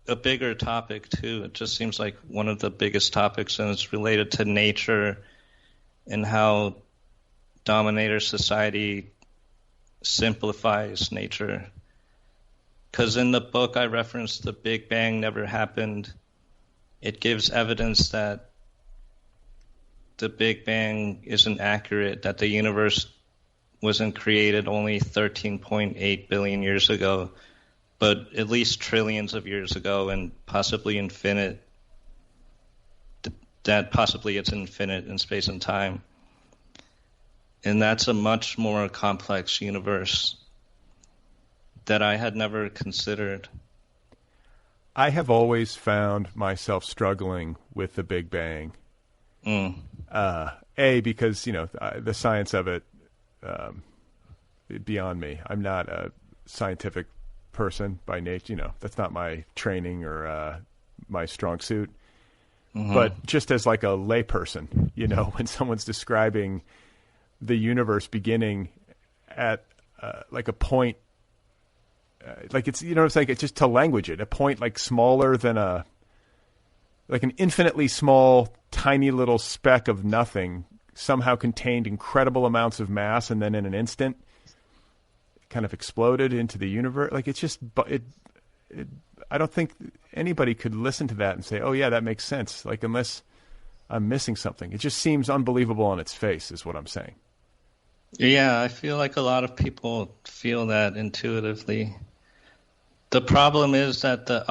a bigger topic too. It just seems like one of the biggest topics, and it's related to nature and how dominator society simplifies nature. Because in the book I referenced the Big Bang never happened. It gives evidence that the Big Bang isn't accurate, that the universe wasn't created only 13.8 billion years ago, but at least trillions of years ago, and possibly infinite, that possibly it's infinite in space and time. And that's a much more complex universe that I had never considered. I have always found myself struggling with the Big Bang. Because, the science of it, beyond me. I'm not a scientific person by nature. That's not my training or my strong suit. But just as like a layperson, when someone's describing the universe beginning at like a point, like it's, it's like, it's just to language it, a point like smaller than like an infinitely small, tiny little speck of nothing somehow contained incredible amounts of mass, and then in an instant it kind of exploded into the universe. Like it's just, I don't think anybody could listen to that and say, oh yeah, that makes sense. Like unless I'm missing something. It just seems unbelievable on its face is what I'm saying. Yeah, I feel like a lot of people feel that intuitively. The problem is that the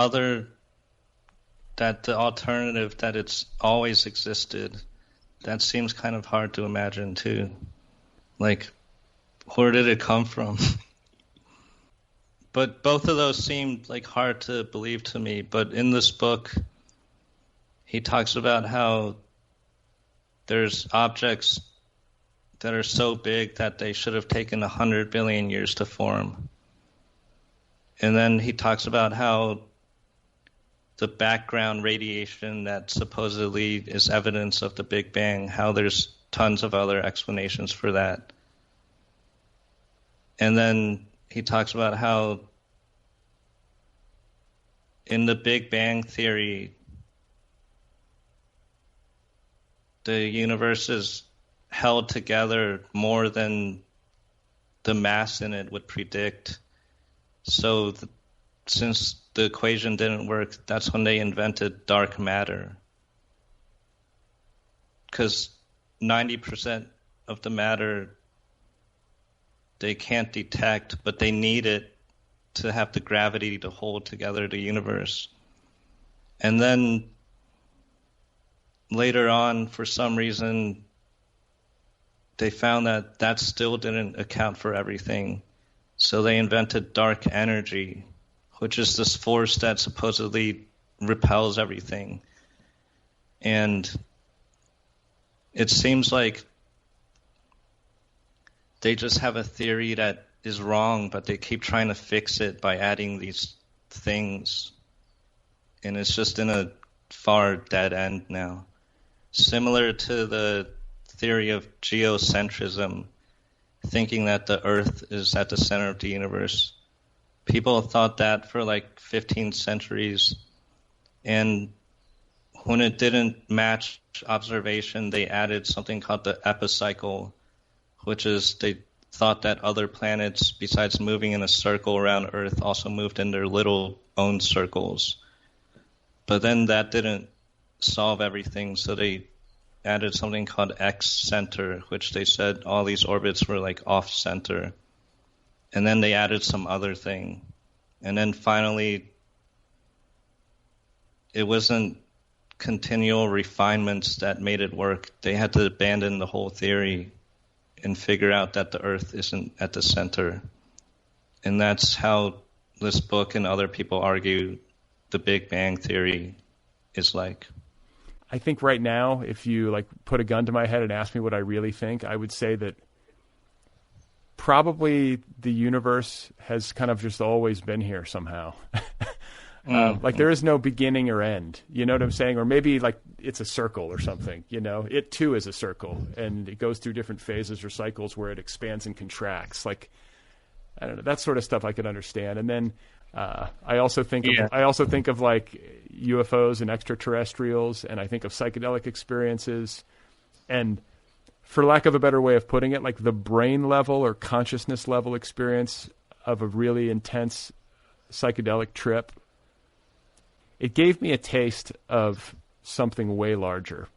alternative, that it's always existed, that seems kind of hard to imagine too. Like where did it come from? But both of those seemed like hard to believe to me. But in this book, he talks about how there's objects that are so big that they should have taken 100 billion years to form. And then he talks about how the background radiation that supposedly is evidence of the Big Bang, how there's tons of other explanations for that. And then he talks about how in the Big Bang theory, the universe is held together more than the mass in it would predict. So since the equation didn't work, that's when they invented dark matter. Because 90% of the matter they can't detect, but they need it to have the gravity to hold together the universe. And then later on, for some reason, they found that that still didn't account for everything. So they invented dark energy, which is this force that supposedly repels everything. And it seems like they just have a theory that is wrong, but they keep trying to fix it by adding these things. And it's just in a far dead end now. Similar to the theory of geocentrism, thinking that the Earth is at the center of the universe. People thought that for like 15 centuries, and when it didn't match observation, they added something called the epicycle, which is they thought that other planets, besides moving in a circle around Earth, also moved in their little own circles. But then that didn't solve everything, so they added something called X-center, which they said all these orbits were like off-center. And then they added some other thing. And then finally, it wasn't continual refinements that made it work. They had to abandon the whole theory and figure out that the Earth isn't at the center. And that's how this book and other people argue the Big Bang theory is like. I think right now, if you like put a gun to my head and ask me what I really think, I would say that probably the universe has kind of just always been here somehow. Like there is no beginning or end, you know what I'm saying? Or maybe like it's a circle or something, you know, it too is a circle and it goes through different phases or cycles where it expands and contracts. Like, I don't know, that sort of stuff I could understand. And then I also think of like UFOs and extraterrestrials, and I think of psychedelic experiences, and for lack of a better way of putting it, like the brain level or consciousness level experience of a really intense psychedelic trip. It gave me a taste of something way larger,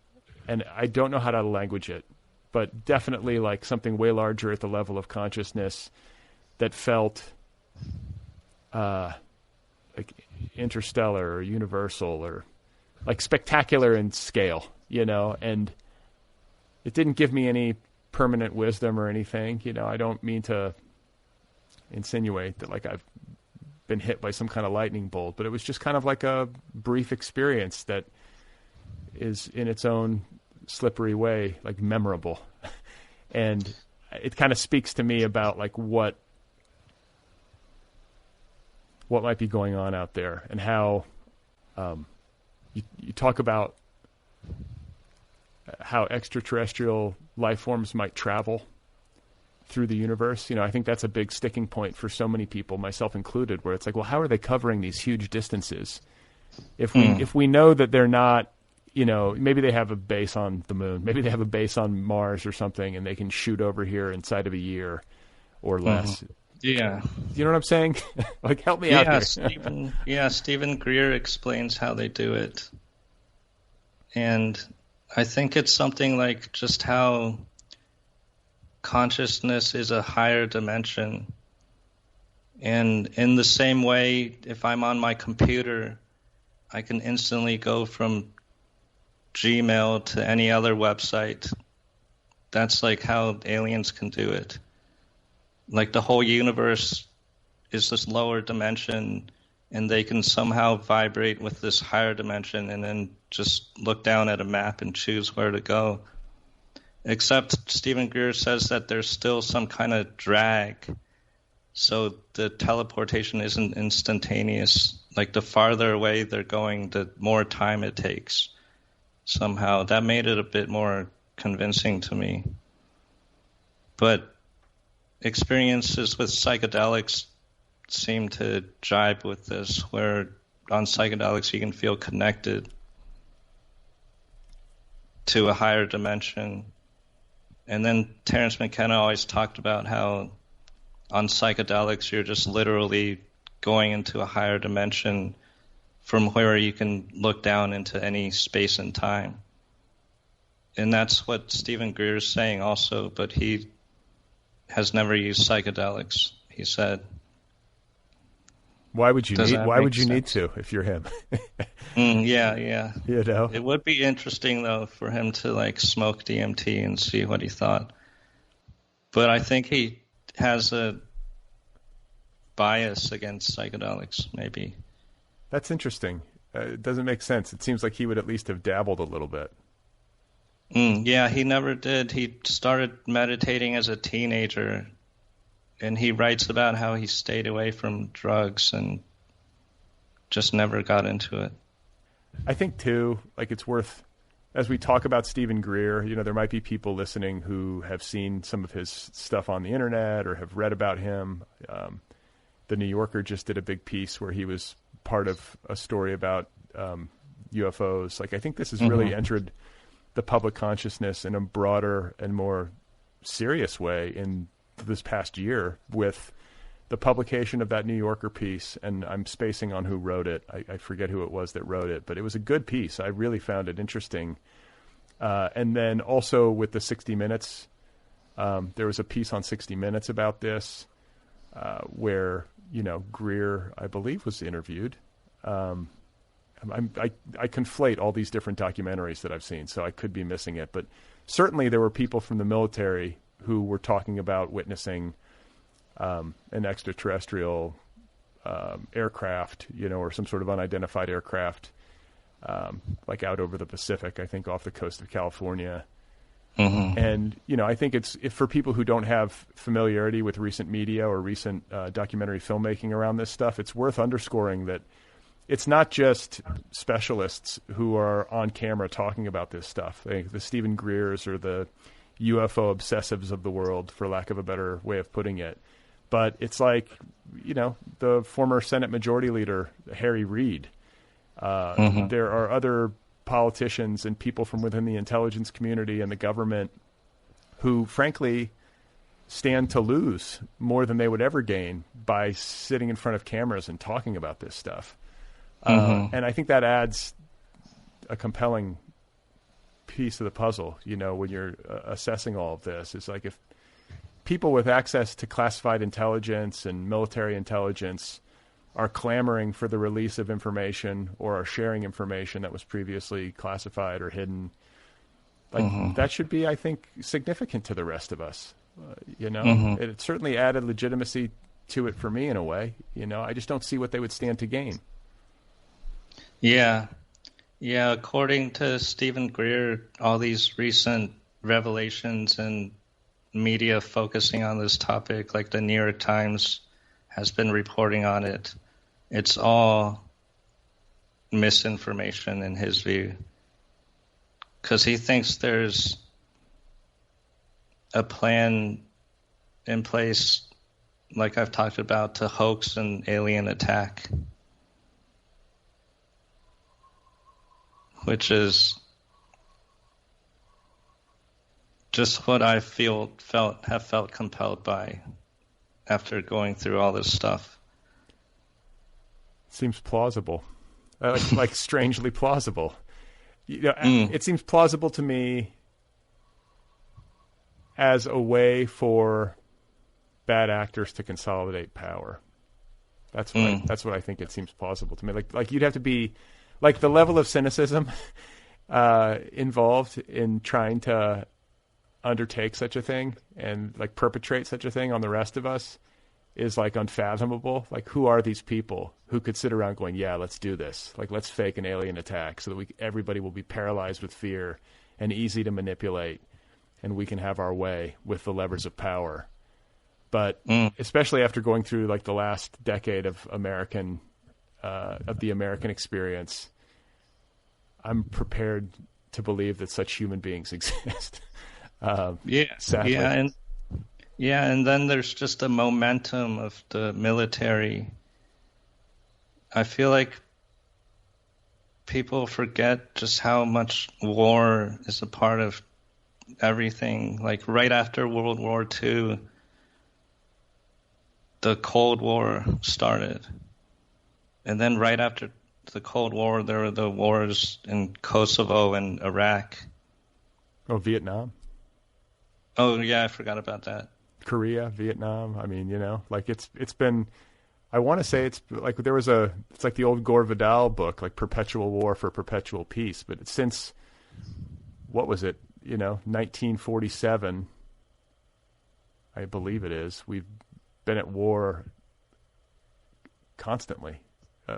and I don't know how to language it, but definitely like something way larger at the level of consciousness that felt like interstellar or universal or like spectacular in scale, you know, and it didn't give me any permanent wisdom or anything. You know, I don't mean to insinuate that like I've been hit by some kind of lightning bolt, but it was just kind of like a brief experience that is in its own slippery way, like memorable. And it kind of speaks to me about like what might be going on out there, and how you talk about how extraterrestrial life forms might travel through the universe. You know, I think that's a big sticking point for so many people, myself included, where it's like, well, how are they covering these huge distances? If we know that they're not, you know, maybe they have a base on the moon, maybe they have a base on Mars or something, and they can shoot over here inside of a year or less. Yeah. You know what I'm saying? Like, help me out here. Stephen Greer explains how they do it. And I think it's something like just how consciousness is a higher dimension. And in the same way, if I'm on my computer, I can instantly go from Gmail to any other website. That's like how aliens can do it. like the whole universe is this lower dimension, and they can somehow vibrate with this higher dimension and then just look down at a map and choose where to go. Except Stephen Greer says that there's still some kind of drag. So the teleportation isn't instantaneous. Like the farther away they're going, the more time it takes. Somehow that made it a bit more convincing to me. But experiences with psychedelics seem to jibe with this, where on psychedelics you can feel connected to a higher dimension. And then Terence McKenna always talked about how on psychedelics you're just literally going into a higher dimension from where you can look down into any space and time. And that's what Stephen Greer is saying also, but he has never used psychedelics, he said. Why would you need to if you're him? Yeah. You know? It would be interesting though for him to like smoke DMT and see what he thought. But I think he has a bias against psychedelics, maybe. That's interesting. It doesn't make sense. It seems like he would at least have dabbled a little bit. Yeah, he never did. He started meditating as a teenager, and he writes about how he stayed away from drugs and just never got into it. I think, too, like it's worth, as we talk about Stephen Greer, you know, there might be people listening who have seen some of his stuff on the internet or have read about him. The New Yorker just did a big piece where he was part of a story about UFOs. Like, I think this has really entered the public consciousness in a broader and more serious way in this past year with the publication of that New Yorker piece. And I'm spacing on who wrote it. I forget who it was that wrote it, but it was a good piece. I really found it interesting. And then also with the 60 Minutes, there was a piece on 60 Minutes about this where, you know, Greer, I believe, was interviewed. I conflate all these different documentaries that I've seen, so I could be missing it. But certainly there were people from the military who were talking about witnessing an extraterrestrial aircraft, you know, or some sort of unidentified aircraft, like out over the Pacific, I think off the coast of California. And, you know, I think if for people who don't have familiarity with recent media or recent documentary filmmaking around this stuff, it's worth underscoring that it's not just specialists who are on camera talking about this stuff. Like the Stephen Greers or the UFO obsessives of the world, for lack of a better way of putting it. But it's like, you know, the former Senate Majority Leader, Harry Reid. There are other politicians and people from within the intelligence community and the government who, frankly, stand to lose more than they would ever gain by sitting in front of cameras and talking about this stuff. And I think that adds a compelling piece of the puzzle, you know, when you're assessing all of this. It's like if people with access to classified intelligence and military intelligence are clamoring for the release of information or are sharing information that was previously classified or hidden, like that should be, I think, significant to the rest of us. You know, it certainly added legitimacy to it for me in a way. You know, I just don't see what they would stand to gain. Yeah. According to Stephen Greer, all these recent revelations and media focusing on this topic, like the New York Times has been reporting on it, it's all misinformation in his view. Because he thinks there's a plan in place, like I've talked about, to hoax an alien attack. Which is just what I have felt compelled by after going through all this stuff. Seems plausible, like strangely plausible. You know, it seems plausible to me as a way for bad actors to consolidate power. That's what I think it seems plausible to me. Like you'd have to be. Like the level of cynicism involved in trying to undertake such a thing and like perpetrate such a thing on the rest of us is like unfathomable. Like, who are these people who could sit around going, yeah, let's do this. Like, let's fake an alien attack so that everybody will be paralyzed with fear and easy to manipulate, and we can have our way with the levers of power. But especially after going through like the last decade of the American experience, I'm prepared to believe that such human beings exist. Sadly. And then there's just the momentum of the military. I feel like people forget just how much war is a part of everything. Like right after World War II, the Cold War started. And then right after the Cold War, there were the wars in Kosovo and Iraq. Oh, Vietnam. Oh, yeah, I forgot about that. Korea, Vietnam. I mean, like it's been, I want to say it's like it's like the old Gore Vidal book, like Perpetual War for Perpetual Peace. But it's since, what was it, 1947, I believe it is, we've been at war constantly,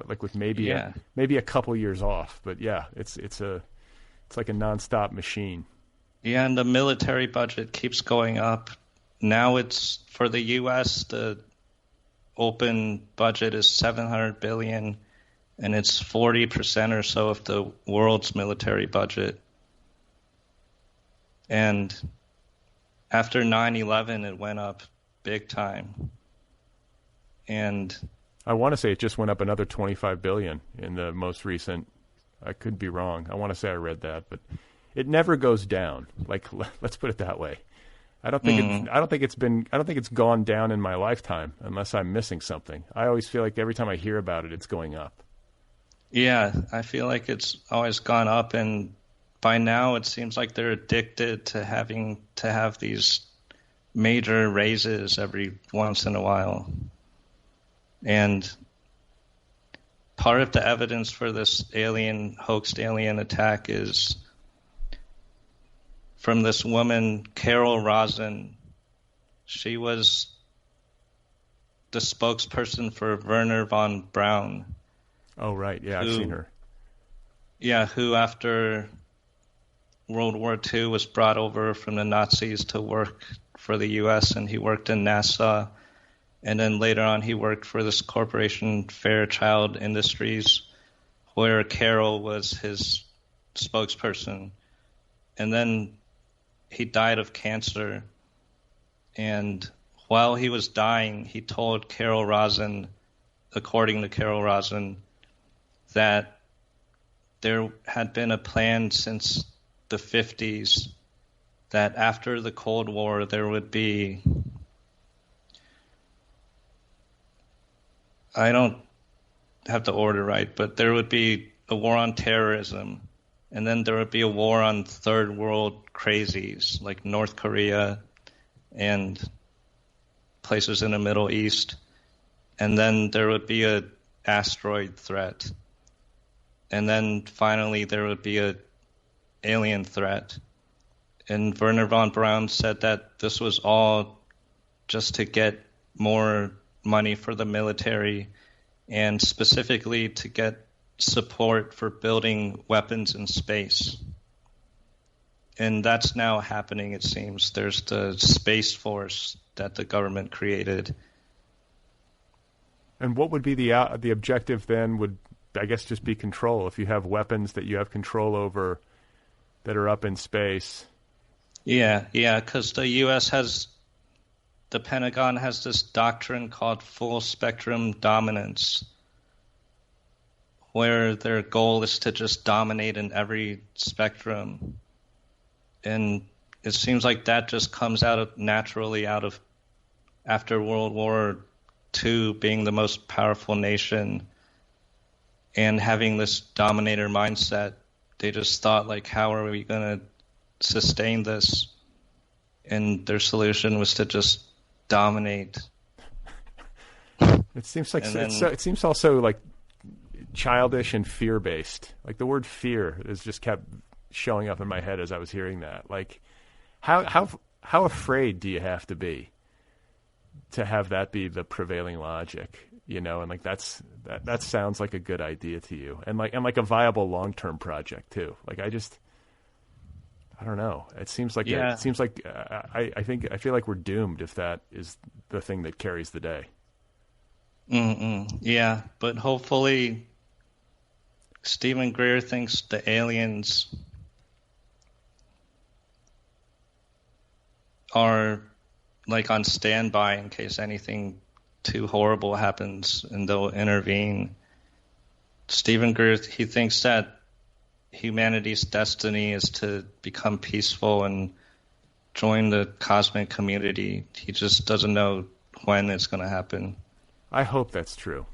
like with maybe a couple years off. But yeah, it's like a nonstop machine. Yeah, and the military budget keeps going up. Now it's, for the U.S., the open budget is $700 billion, and it's 40% or so of the world's military budget. And after 9/11, it went up big time. And I want to say it just went up another $25 billion in the most recent. I could be wrong. I want to say I read that, but it never goes down. Like, let's put it that way. I don't think it's gone down in my lifetime unless I'm missing something. I always feel like every time I hear about it, it's going up. Yeah, I feel like it's always gone up, and by now it seems like they're addicted to having to have these major raises every once in a while. And part of the evidence for this hoaxed alien attack is from this woman, Carol Rosin. She was the spokesperson for Werner von Braun. Oh, right. Yeah, I've seen her. Yeah, who after World War II was brought over from the Nazis to work for the U.S., and he worked in NASA. And then later on, he worked for this corporation, Fairchild Industries, where Carol was his spokesperson. And then he died of cancer, and while he was dying, he told Carol Rosin, according to Carol Rosin, that there had been a plan since the 50s that after the Cold War there would be, I don't have the order right, but there would be a war on terrorism. And then there would be a war on third world crazies like North Korea and places in the Middle East. And then there would be an asteroid threat. And then finally there would be an alien threat. And Werner von Braun said that this was all just to get more money for the military, and specifically to get support for building weapons in space. And that's now happening, it seems. There's the Space Force that the government created. And what would be the objective then? Would, I guess, just be control. If you have weapons that you have control over that are up in space. Yeah, because the U.S. the Pentagon has this doctrine called full spectrum dominance, where their goal is to just dominate in every spectrum. And it seems like that just comes naturally out of after World War II being the most powerful nation and having this dominator mindset. They just thought, like, how are we going to sustain this? And their solution was to just dominate. It seems like it seems also like childish and fear-based. Like the word fear is just kept showing up in my head as I was hearing that. Like, How afraid do you have to be to have that be the prevailing logic? You know, and like that sounds like a good idea to you, and like a viable long-term project too. Like I don't know. It seems like I feel like we're doomed if that is the thing that carries the day. Yeah, but hopefully Stephen Greer thinks the aliens are like on standby in case anything too horrible happens, and they'll intervene. Stephen Greer, he thinks that humanity's destiny is to become peaceful and join the cosmic community. He just doesn't know when it's going to happen. I hope that's true.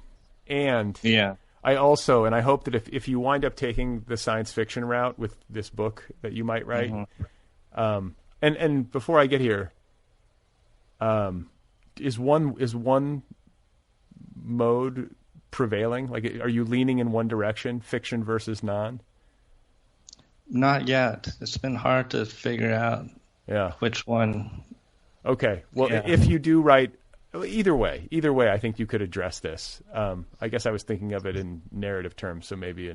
And yeah, I hope that if you wind up taking the science fiction route with this book that you might write, and before I get here, is one mode prevailing? Like, are you leaning in one direction, fiction versus non? Not yet. It's been hard to figure out which one. Okay. Well, if you do write, either way, I think you could address this. I guess I was thinking of it in narrative terms, so maybe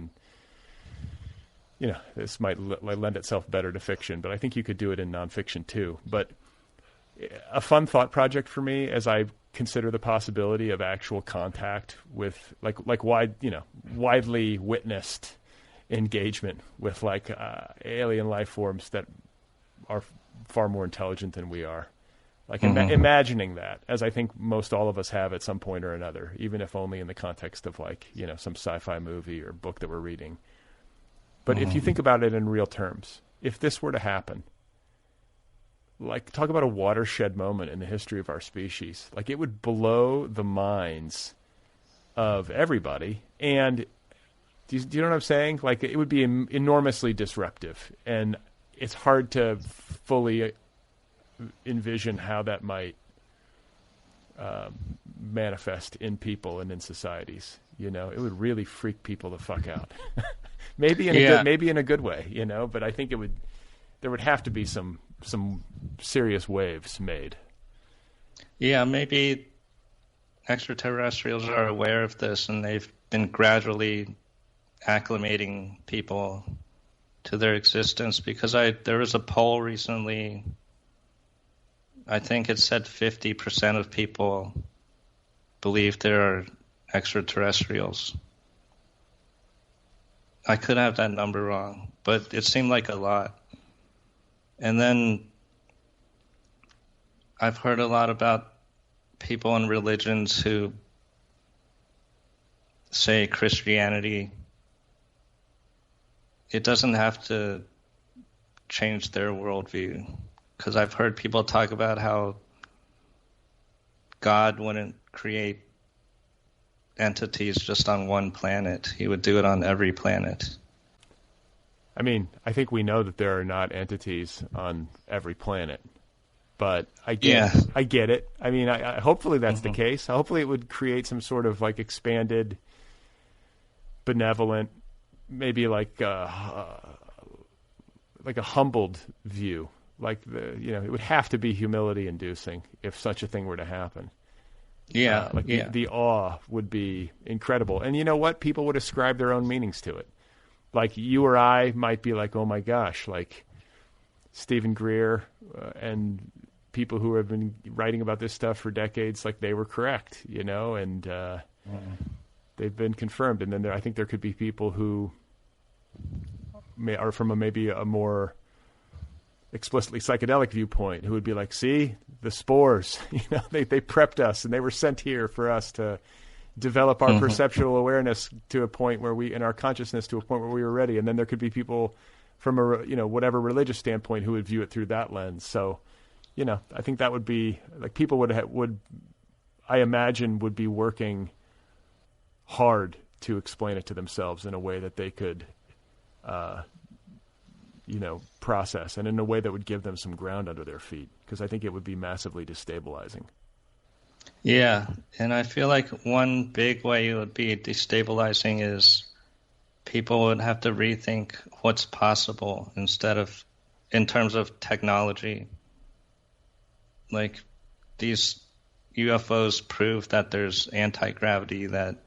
this might lend itself better to fiction, but I think you could do it in nonfiction too. But a fun thought project for me, as I consider the possibility of actual contact with widely witnessed engagement with alien life forms that are far more intelligent than we are. Like imagining that, as I think most all of us have at some point or another, even if only in the context of some sci-fi movie or book that we're reading. But if you think about it in real terms, if this were to happen, talk about a watershed moment in the history of our species. Like, it would blow the minds of everybody. And do you know what I'm saying? Like, it would be enormously disruptive. And it's hard to fully envision how that might manifest in people and in societies. You know, it would really freak people the fuck out. maybe in a good way, but I think there would have to be some serious waves made. Yeah, maybe extraterrestrials are aware of this and they've been gradually acclimating people to their existence, because there was a poll recently, I think it said 50% of people believe there are extraterrestrials. I could have that number wrong, but it seemed like a lot. And then I've heard a lot about people in religions who say Christianity, it doesn't have to change their worldview. Because I've heard people talk about how God wouldn't create entities just on one planet. He would do it on every planet. I mean, I think we know that there are not entities on every planet, but I get it. I mean, hopefully that's the case. Hopefully it would create some sort of expanded, benevolent, maybe a humbled view. It would have to be humility inducing if such a thing were to happen. Yeah. The awe would be incredible. And you know what? People would ascribe their own meanings to it. Like, you or I might be like, oh my gosh, like Stephen Greer and people who have been writing about this stuff for decades, like, they were correct, and they've been confirmed. And then I think there could be people who are from maybe a more explicitly psychedelic viewpoint who would be like, see, the spores, they prepped us and they were sent here for us to develop our perceptual awareness to a point where in our consciousness to a point where we were ready. And then there could be people from whatever religious standpoint who would view it through that lens. So, I think that would be people would I imagine would be working hard to explain it to themselves in a way that they could, process, and in a way that would give them some ground under their feet, because I think it would be massively destabilizing. Yeah, and I feel like one big way it would be destabilizing is people would have to rethink what's possible instead of in terms of technology. Like, these UFOs prove that there's anti-gravity, that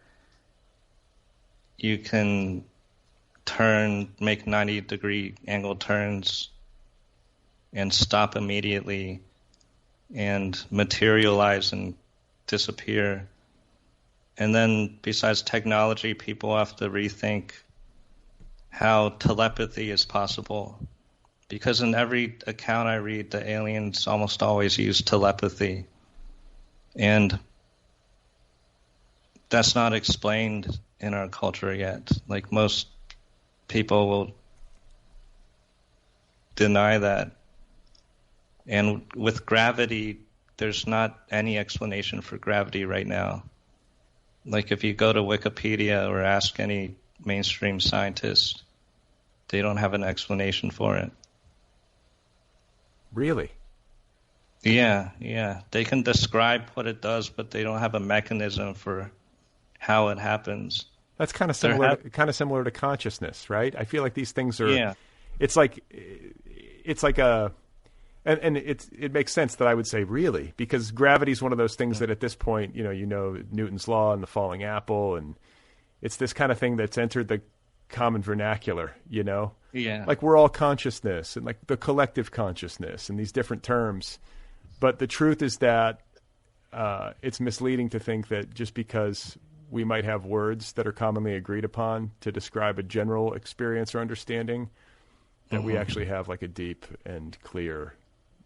you can make 90-degree angle turns and stop immediately and materialize and disappear. And then besides technology, people have to rethink how telepathy is possible. Because in every account I read, the aliens almost always use telepathy. And that's not explained in our culture yet. Like, most people will deny that. And with gravity, there's not any explanation for gravity right now. Like, if you go to Wikipedia or ask any mainstream scientist, they don't have an explanation for it. Really? Yeah. They can describe what it does, but they don't have a mechanism for how it happens. That's kind of similar to consciousness, right? I feel like these things are. Yeah. It's like a, and it makes sense that I would say really, because gravity is one of those things that at this point, you know Newton's law and the falling apple, and it's this kind of thing that's entered the common vernacular, you know? Yeah. Like, we're all consciousness, and like the collective consciousness, and these different terms. But the truth is that it's misleading to think that just because we might have words that are commonly agreed upon to describe a general experience or understanding, that we actually have like a deep and clear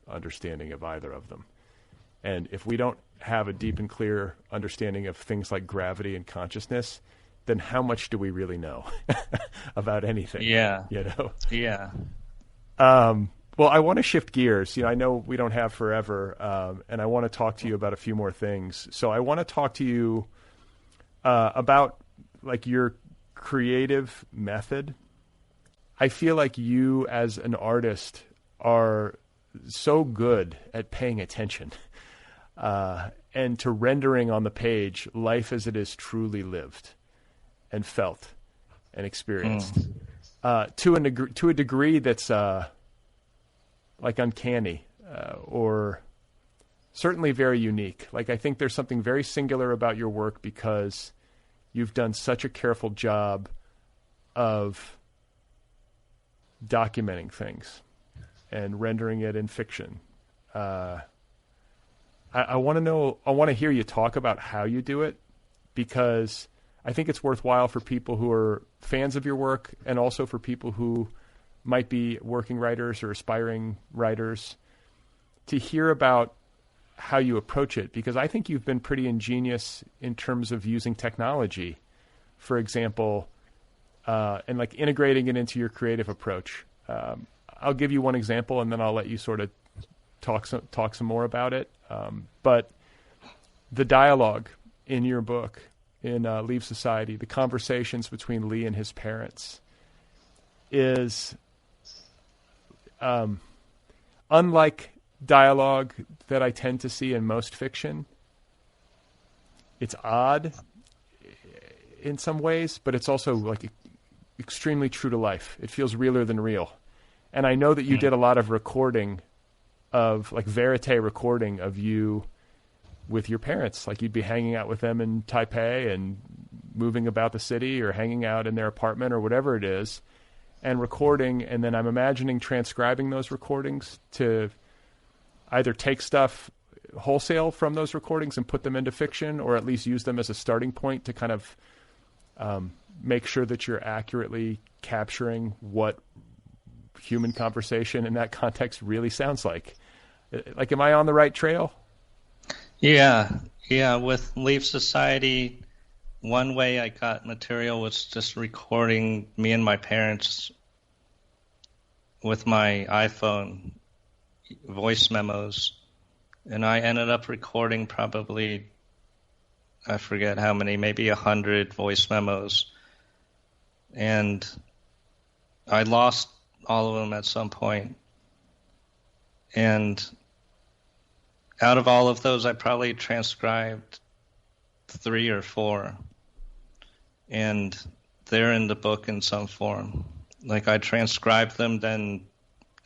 understanding of either of them. And if we don't have a deep and clear understanding of things like gravity and consciousness, then how much do we really know about anything? Yeah. You know? Yeah. Well, I want to shift gears. I know we don't have forever, and I want to talk to you about a few more things. So I want to talk to you about like your creative method. I feel like you as an artist are so good at paying attention and to rendering on the page life as it is truly lived and felt and experienced to a degree that's like uncanny or certainly very unique. Like, I think there's something very singular about your work because you've done such a careful job of documenting things and rendering it in fiction. I want to hear you talk about how you do it, because I think it's worthwhile for people who are fans of your work and also for people who might be working writers or aspiring writers to hear about how you approach it, because I think you've been pretty ingenious in terms of using technology, for example, and like integrating it into your creative approach. I'll give you one example and then I'll let you sort of talk some more about it. But the dialogue in your book, in Leave Society, the conversations between Lee and his parents is unlike dialogue that I tend to see in most fiction. It's odd in some ways, but it's also like extremely true to life. It feels realer than real. And I know that you did a lot of recording of like verite recording of you with your parents. Like, you'd be hanging out with them in Taipei and moving about the city or hanging out in their apartment or whatever it is and recording. And then I'm imagining transcribing those recordings to either take stuff wholesale from those recordings and put them into fiction, or at least use them as a starting point to kind of make sure that you're accurately capturing what human conversation in that context really sounds like. Like, am I on the right trail? Yeah. With Leave Society, one way I got material was just recording me and my parents with my iPhone voice memos. And I ended up recording probably, I forget how many, maybe 100 voice memos. And I lost all of them at some point. And out of all of those, I probably transcribed 3 or 4. And they're in the book in some form. Like, I transcribed them, then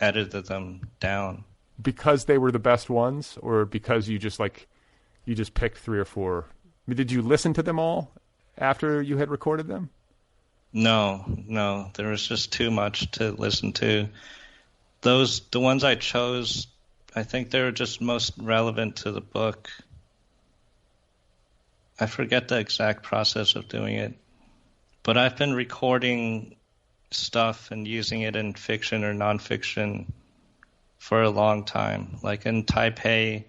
edited them down. Because they were the best ones, or because you just picked 3 or 4? I mean, did you listen to them all after you had recorded them? No, there was just too much to listen to. The ones I chose, I think they were just most relevant to the book. I forget the exact process of doing it, but I've been recording stuff and using it in fiction or nonfiction for a long time. Like in Taipei,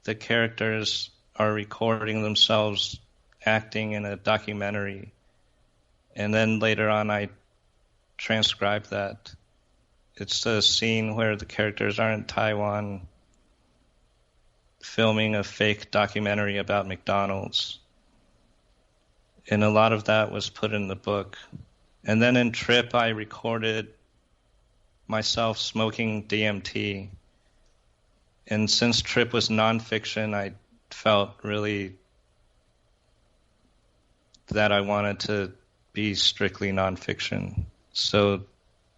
the characters are recording themselves acting in a documentary, and then later on I transcribe that. It's a scene where the characters are in Taiwan filming a fake documentary about McDonald's. And a lot of that was put in the book. And then in Trip, I recorded myself smoking DMT. And since Trip was nonfiction, I felt really that I wanted to be strictly nonfiction. So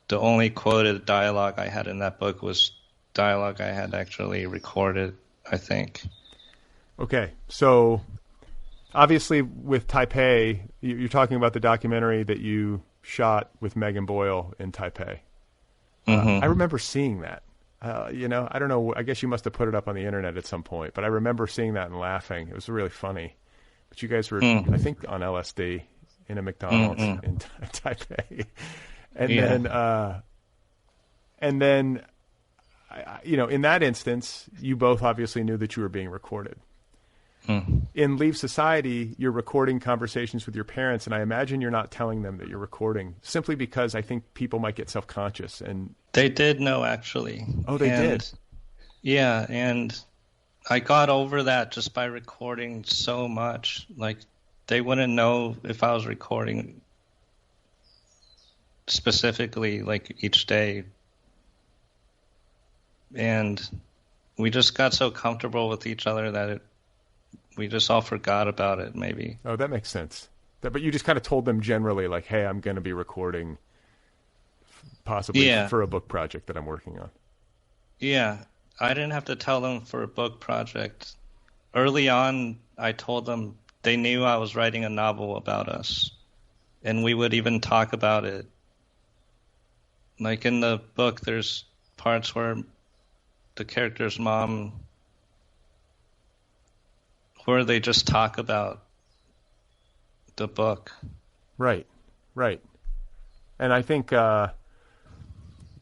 the only quoted dialogue I had in that book was dialogue I had actually recorded, I think. Okay, so obviously with Taipei, you're talking about the documentary that you shot with Megan Boyle in Taipei. I remember seeing that. I don't know, I guess you must have put it up on the internet at some point, but I remember seeing that and laughing. It was really funny. But you guys were, I think, on LSD in a McDonald's in Taipei. And then, in that instance, you both obviously knew that you were being recorded. In Leave Society, you're recording conversations with your parents, and I imagine you're not telling them that you're recording, simply because I think people might get self-conscious. And they did know, actually. Oh, they did? Yeah, and I got over that just by recording so much. Like, they wouldn't know if I was recording specifically, like, each day. And we just got so comfortable with each other that we just all forgot about it, maybe. Oh, that makes sense. But you just kind of told them generally, like, hey, I'm going to be recording possibly for a book project that I'm working on. Yeah, I didn't have to tell them for a book project. Early on, I told them they knew I was writing a novel about us, and we would even talk about it. Like in the book, there's parts where the character's mom, where they just talk about the book. Right. And I think there's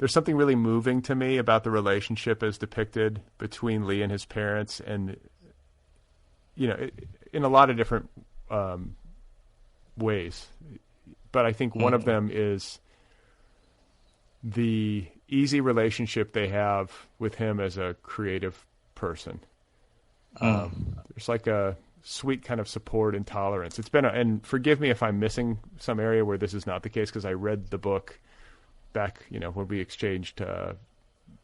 something really moving to me about the relationship as depicted between Lee and his parents, and in a lot of different ways. But I think one of them is the easy relationship they have with him as a creative person. There's like a sweet kind of support and tolerance. It's been and forgive me if I'm missing some area where this is not the case, because I read the book back, when we exchanged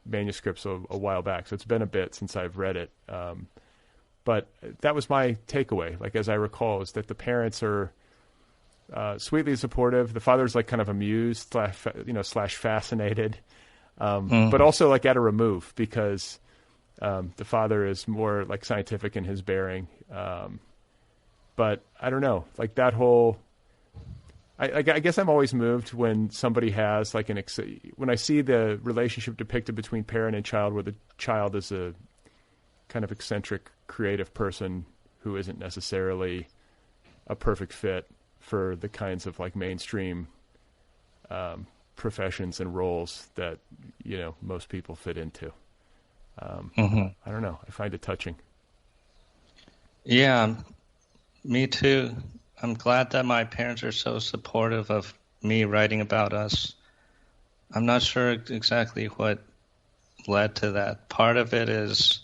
manuscripts a while back. So it's been a bit since I've read it. But that was my takeaway, like, as I recall, is that the parents are sweetly supportive. The father's like kind of amused slash fascinated, but also like at a remove, because the father is more like scientific in his bearing. But I don't know, like that whole, I guess I'm always moved when somebody has like when I see the relationship depicted between parent and child, where the child is a kind of eccentric creative person who isn't necessarily a perfect fit for the kinds of like mainstream professions and roles that most people fit into. I don't know. I find it touching. Yeah, me too. I'm glad that my parents are so supportive of me writing about us. I'm not sure exactly what led to that. Part of it is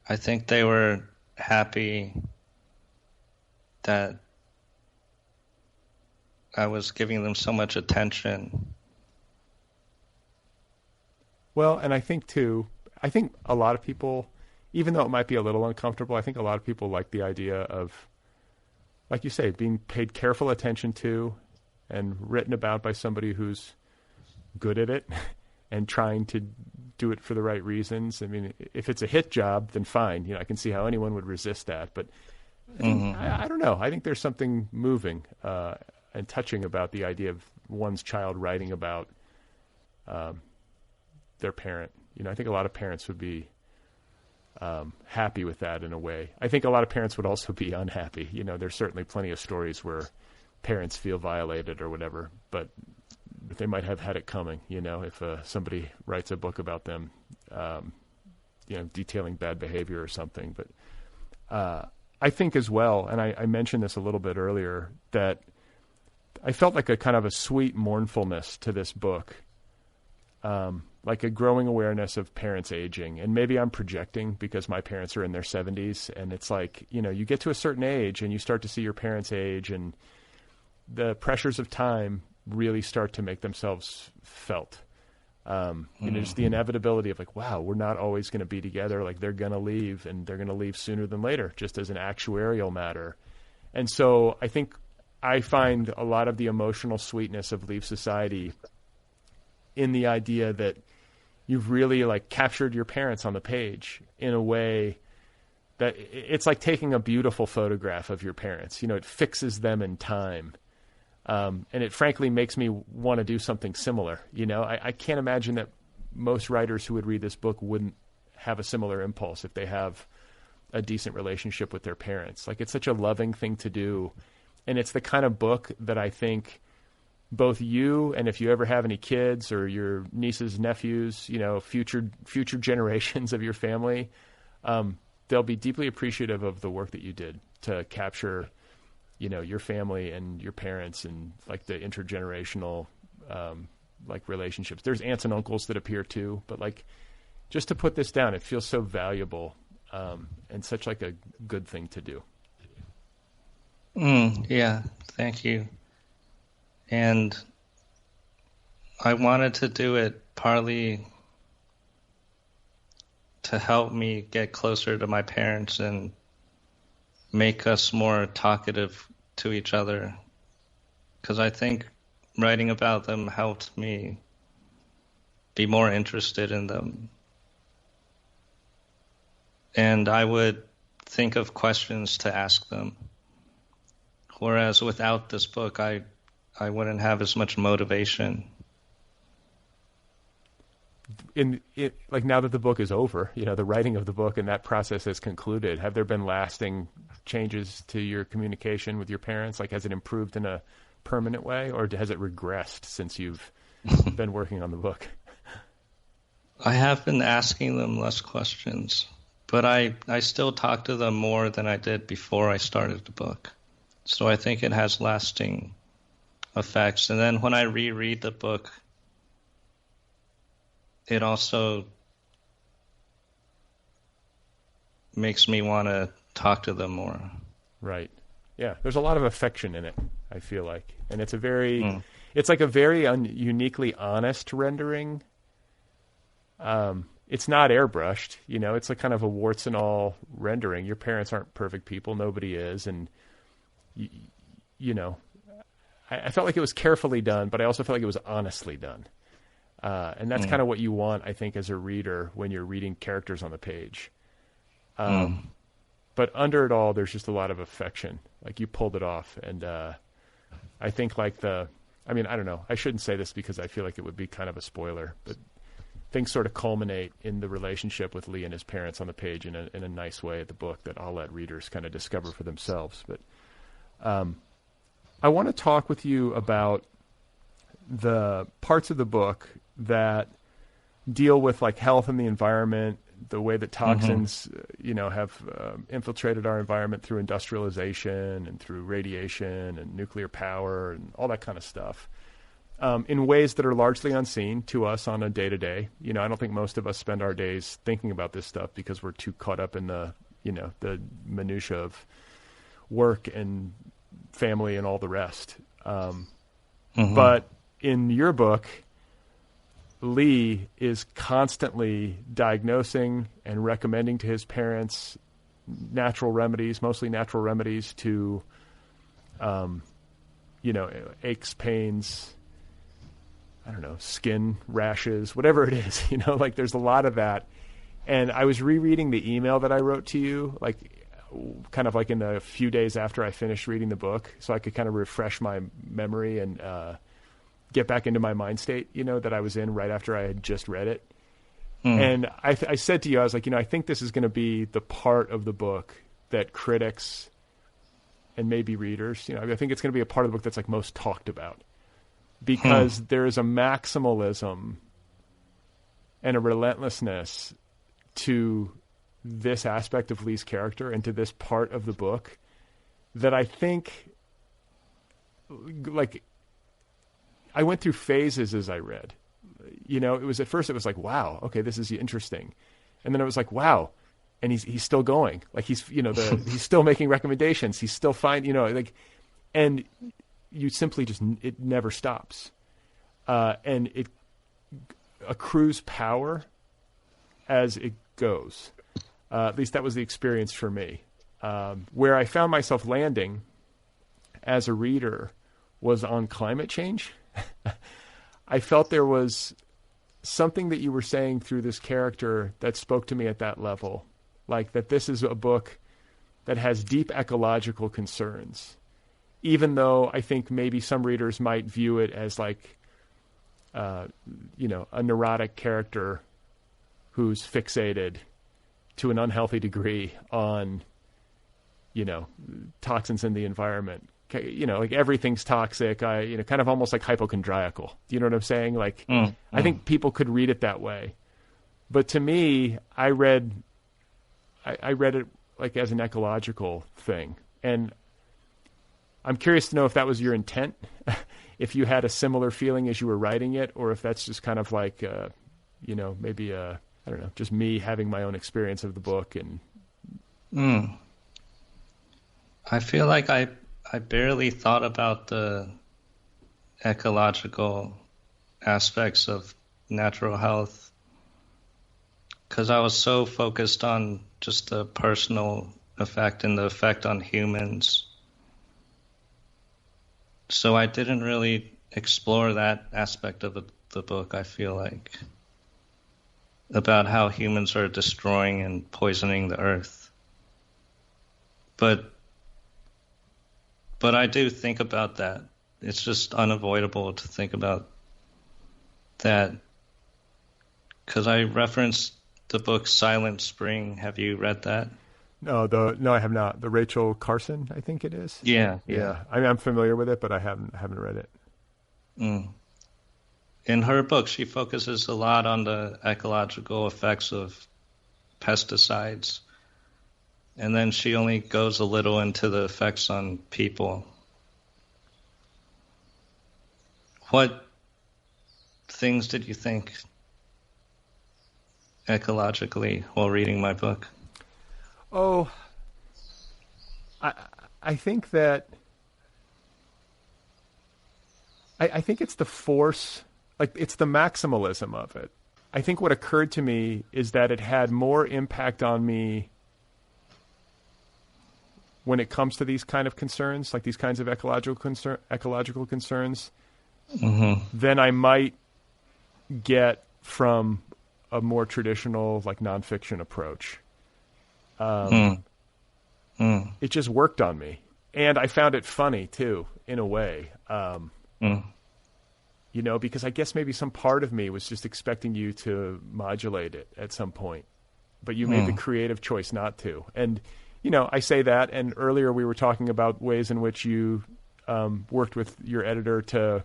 I think they were happy that I was giving them so much attention. Well, and I think a lot of people, even though it might be a little uncomfortable, I think a lot of people like the idea of, like you say, being paid careful attention to and written about by somebody who's good at it and trying to do it for the right reasons. I mean, if it's a hit job, then fine. You know, I can see how anyone would resist that. But I don't know. I think there's something moving and touching about the idea of one's child writing about their parent. You know, I think a lot of parents would be happy with that in a way. I think a lot of parents would also be unhappy. You know, there's certainly plenty of stories where parents feel violated or whatever, but they might have had it coming, you know, if somebody writes a book about them, you know, detailing bad behavior or something. But I think as well, and I mentioned this a little bit earlier, that I felt like a kind of a sweet mournfulness to this book, like a growing awareness of parents aging. And maybe I'm projecting because my parents are in their 70s, and it's like, you know, you get to a certain age and you start to see your parents age, and the pressures of time really start to make themselves felt. You know, just the inevitability of like, wow, we're not always going to be together. Like, they're going to leave, and they're going to leave sooner than later, just as an actuarial matter. And so I think I find a lot of the emotional sweetness of Leave Society in the idea that you've really like captured your parents on the page in a way that it's like taking a beautiful photograph of your parents. You know, it fixes them in time. And it frankly makes me want to do something similar. You know, I can't imagine that most writers who would read this book wouldn't have a similar impulse if they have a decent relationship with their parents. Like, it's such a loving thing to do. And it's the kind of book that I think both you, and if you ever have any kids or your nieces, nephews, you know, future generations of your family, they'll be deeply appreciative of the work that you did to capture, you know, your family and your parents and like the intergenerational, like relationships. There's aunts and uncles that appear too, but like, just to put this down, it feels so valuable, and such like a good thing to do. Yeah, thank you. And I wanted to do it partly to help me get closer to my parents and make us more talkative to each other, because I think writing about them helped me be more interested in them. And I would think of questions to ask them. Whereas without this book, I wouldn't have as much motivation. Like, now that the book is over, you know, the writing of the book and that process has concluded, have there been lasting changes to your communication with your parents? Like, has it improved in a permanent way, or has it regressed since you've been working on the book? I have been asking them less questions, but I still talk to them more than I did before I started the book. So I think it has lasting effects. And then when I reread the book, it also makes me want to talk to them more. Right. Yeah. There's a lot of affection in it, I feel like. And it's a very, it's like a very uniquely honest rendering. It's not airbrushed, you know, it's like kind of a warts and all rendering. Your parents aren't perfect people. Nobody is. And, you know, I felt like it was carefully done, but I also felt like it was honestly done. And that's kind of what you want, I think, as a reader when you're reading characters on the page. But under it all, there's just a lot of affection. Like, you pulled it off. And I think like I don't know. I shouldn't say this because I feel like it would be kind of a spoiler, but things sort of culminate in the relationship with Lee and his parents on the page in a nice way at the book that I'll let readers kind of discover for themselves. But I want to talk with you about the parts of the book that deal with like health and the environment, the way that toxins, you know, have infiltrated our environment through industrialization and through radiation and nuclear power and all that kind of stuff, in ways that are largely unseen to us on a day-to-day. You know, I don't think most of us spend our days thinking about this stuff because we're too caught up in the, you know, the minutia of work and family and all the rest. But in your book, Lee is constantly diagnosing and recommending to his parents natural remedies, mostly natural remedies to, you know, aches, pains, I don't know, skin rashes, whatever it is, like there's a lot of that. And I was rereading the email that I wrote to you, like kind of like in the few days after I finished reading the book, so I could kind of refresh my memory and get back into my mind state, that I was in right after I had just read it. And I said to you, I was like, I think this is going to be the part of the book that critics and maybe readers, I think it's going to be a part of the book that's like most talked about, because there is a maximalism and a relentlessness to this aspect of Lee's character and to this part of the book that I think, like, I went through phases as I read. It was at first it was like, wow, okay, this is interesting. And then it was like, wow. And he's still going. Like he's still making recommendations. He's still fine, and you simply just, it never stops. And it accrues power as it goes. At least that was the experience for me. Where I found myself landing as a reader was on climate change. I felt there was something that you were saying through this character that spoke to me at that level. Like that this is a book that has deep ecological concerns, even though I think maybe some readers might view it as like, a neurotic character who's fixated to an unhealthy degree on, toxins in the environment. Like everything's toxic, kind of almost like hypochondriacal. Do you know what I'm saying? Like, I think people could read it that way. But to me, I read it like as an ecological thing. And I'm curious to know if that was your intent, if you had a similar feeling as you were writing it, or if that's just kind of like, maybe, I don't know, just me having my own experience of the book. And I feel like I barely thought about the ecological aspects of natural health because I was so focused on just the personal effect and the effect on humans. So I didn't really explore that aspect of the book, I feel like, about how humans are destroying and poisoning the earth. But I do think about that. It's just unavoidable to think about that. Because I referenced the book Silent Spring. Have you read that? No, I have not. The Rachel Carson, I think it is. Yeah. I'm familiar with it, but I haven't read it. In her book, she focuses a lot on the ecological effects of pesticides. And then she only goes a little into the effects on people. What things did you think ecologically while reading my book? Oh, I think that I think it's the force, like it's the maximalism of it. I think what occurred to me is that it had more impact on me when it comes to these kind of concerns, like these kinds of ecological concerns, than I might get from a more traditional, like nonfiction approach. It just worked on me, and I found it funny too, in a way. Because I guess maybe some part of me was just expecting you to modulate it at some point, but you made the creative choice not to. And I say that, and earlier we were talking about ways in which you worked with your editor to,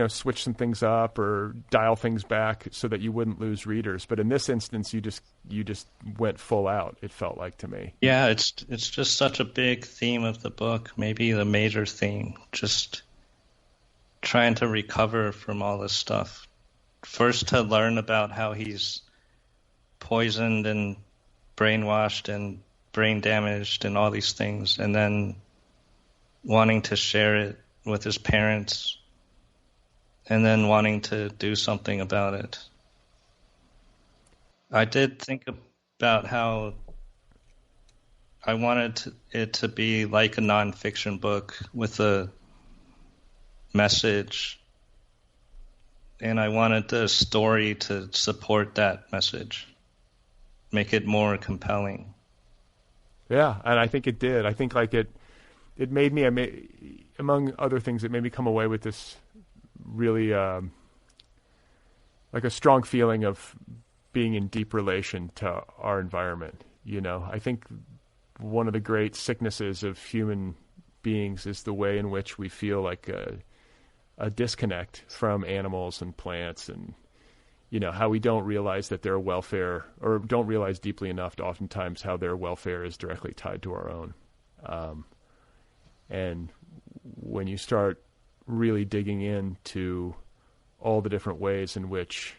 switch some things up or dial things back so that you wouldn't lose readers. But in this instance, you just went full out, it felt like to me. Yeah, it's just such a big theme of the book, maybe the major theme, just trying to recover from all this stuff. First to learn about how he's poisoned and brainwashed and brain damaged and all these things, and then wanting to share it with his parents, and then wanting to do something about it. I did think about how I wanted it to be like a nonfiction book with a message and I wanted the story to support that message, make it more compelling. Yeah, and I think it did. I think like it made me, among other things, it made me come away with this really like a strong feeling of being in deep relation to our environment. You know, I think one of the great sicknesses of human beings is the way in which we feel like a disconnect from animals and plants, and you know how we don't realize that their welfare, or don't realize deeply enough to oftentimes how their welfare is directly tied to our own. And when you start really digging into all the different ways in which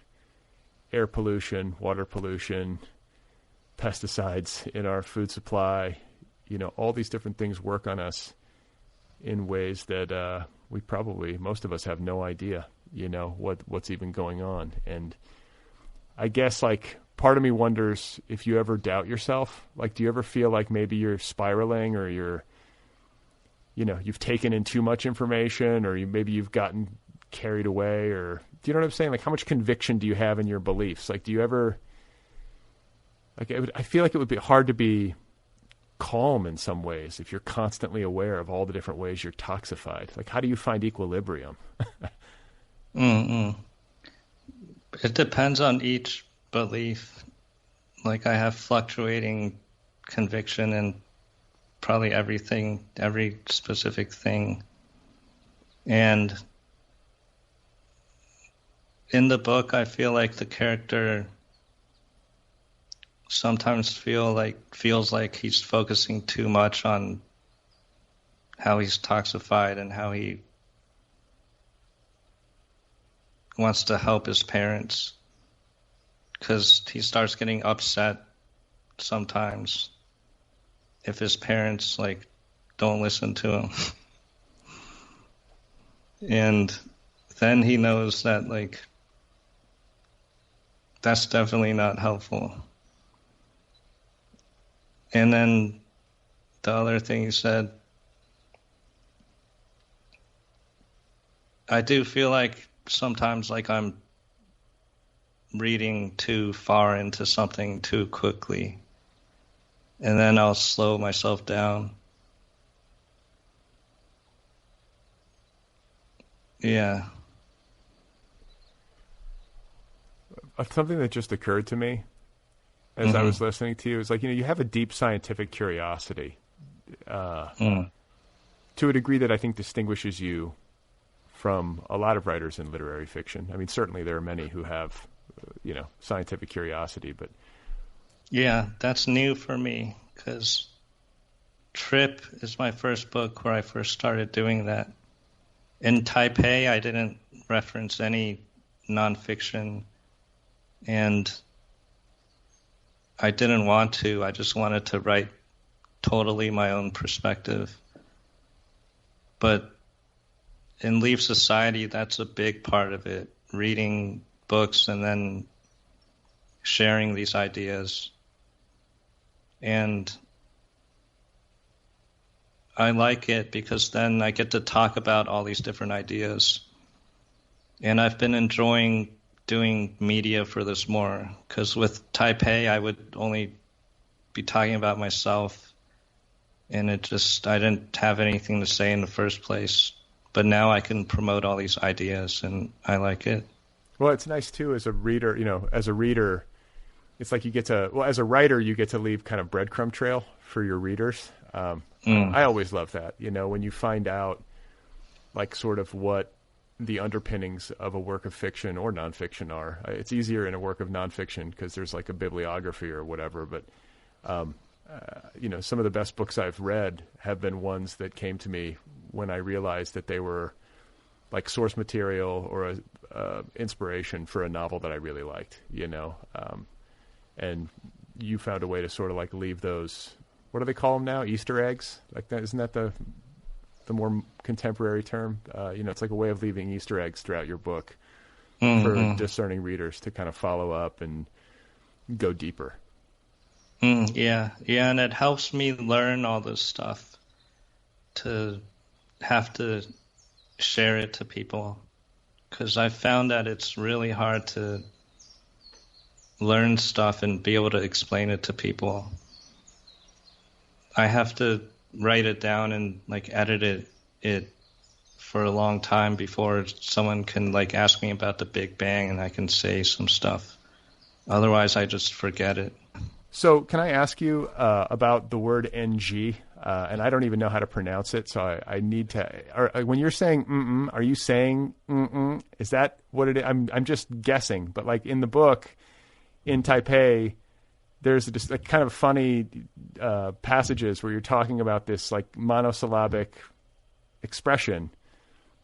air pollution, water pollution, pesticides in our food supply, you know, all these different things work on us in ways that we probably, most of us, have no idea, you know, what's even going on. And I guess like part of me wonders if you ever doubt yourself. Like, do you ever feel like maybe you're spiraling, or you've taken in too much information, or maybe you've gotten carried away, or do you know what I'm saying? Like, how much conviction do you have in your beliefs? Like, do you ever, like, I feel like it would be hard to be calm in some ways if you're constantly aware of all the different ways you're toxified. Like, how do you find equilibrium? It depends on each belief. Like, I have fluctuating conviction in probably everything, every specific thing. And in the book, I feel like the character sometimes feels like he's focusing too much on how he's toxified and how he wants to help his parents, because he starts getting upset sometimes if his parents like don't listen to him. And then he knows that like that's definitely not helpful. And then the other thing he said, I do feel like sometimes like I'm reading too far into something too quickly, and then I'll slow myself down. Yeah. Something that just occurred to me as I was listening to you is like, you have a deep scientific curiosity to a degree that I think distinguishes you from a lot of writers in literary fiction. I mean, certainly there are many who have, scientific curiosity, but... Yeah, that's new for me, because Trip is my first book where I first started doing that. In Taipei, I didn't reference any nonfiction, and I didn't want to. I just wanted to write totally my own perspective. But in Leave Society, that's a big part of it, reading books and then sharing these ideas. And I like it because then I get to talk about all these different ideas. And I've been enjoying doing media for this more, because with Taipei, I would only be talking about myself, and I didn't have anything to say in the first place. But now I can promote all these ideas, and I like it. Well, it's nice too as a reader, as a reader, it's like as a writer, you get to leave kind of breadcrumb trail for your readers. I always love that, when you find out like sort of what the underpinnings of a work of fiction or nonfiction are. It's easier in a work of nonfiction because there's like a bibliography or whatever, but some of the best books I've read have been ones that came to me when I realized that they were like source material or inspiration for a novel that I really liked, and you found a way to sort of like leave those, what do they call them now? Easter eggs? Like that, isn't that the more contemporary term? It's like a way of leaving Easter eggs throughout your book for discerning readers to kind of follow up and go deeper. Yeah, and it helps me learn all this stuff to have to share it to people. because I found that it's really hard to learn stuff and be able to explain it to people. I have to write it down and like edit it for a long time before someone can like ask me about the Big Bang and I can say some stuff. Otherwise, I just forget it. So can I ask you about the word NG? And I don't even know how to pronounce it, so I need to. When you're saying mm-mm, are you saying mm-mm? Is that what it is? I'm just guessing, but like in the book, in Taipei, there's just like kind of funny passages where you're talking about this like monosyllabic expression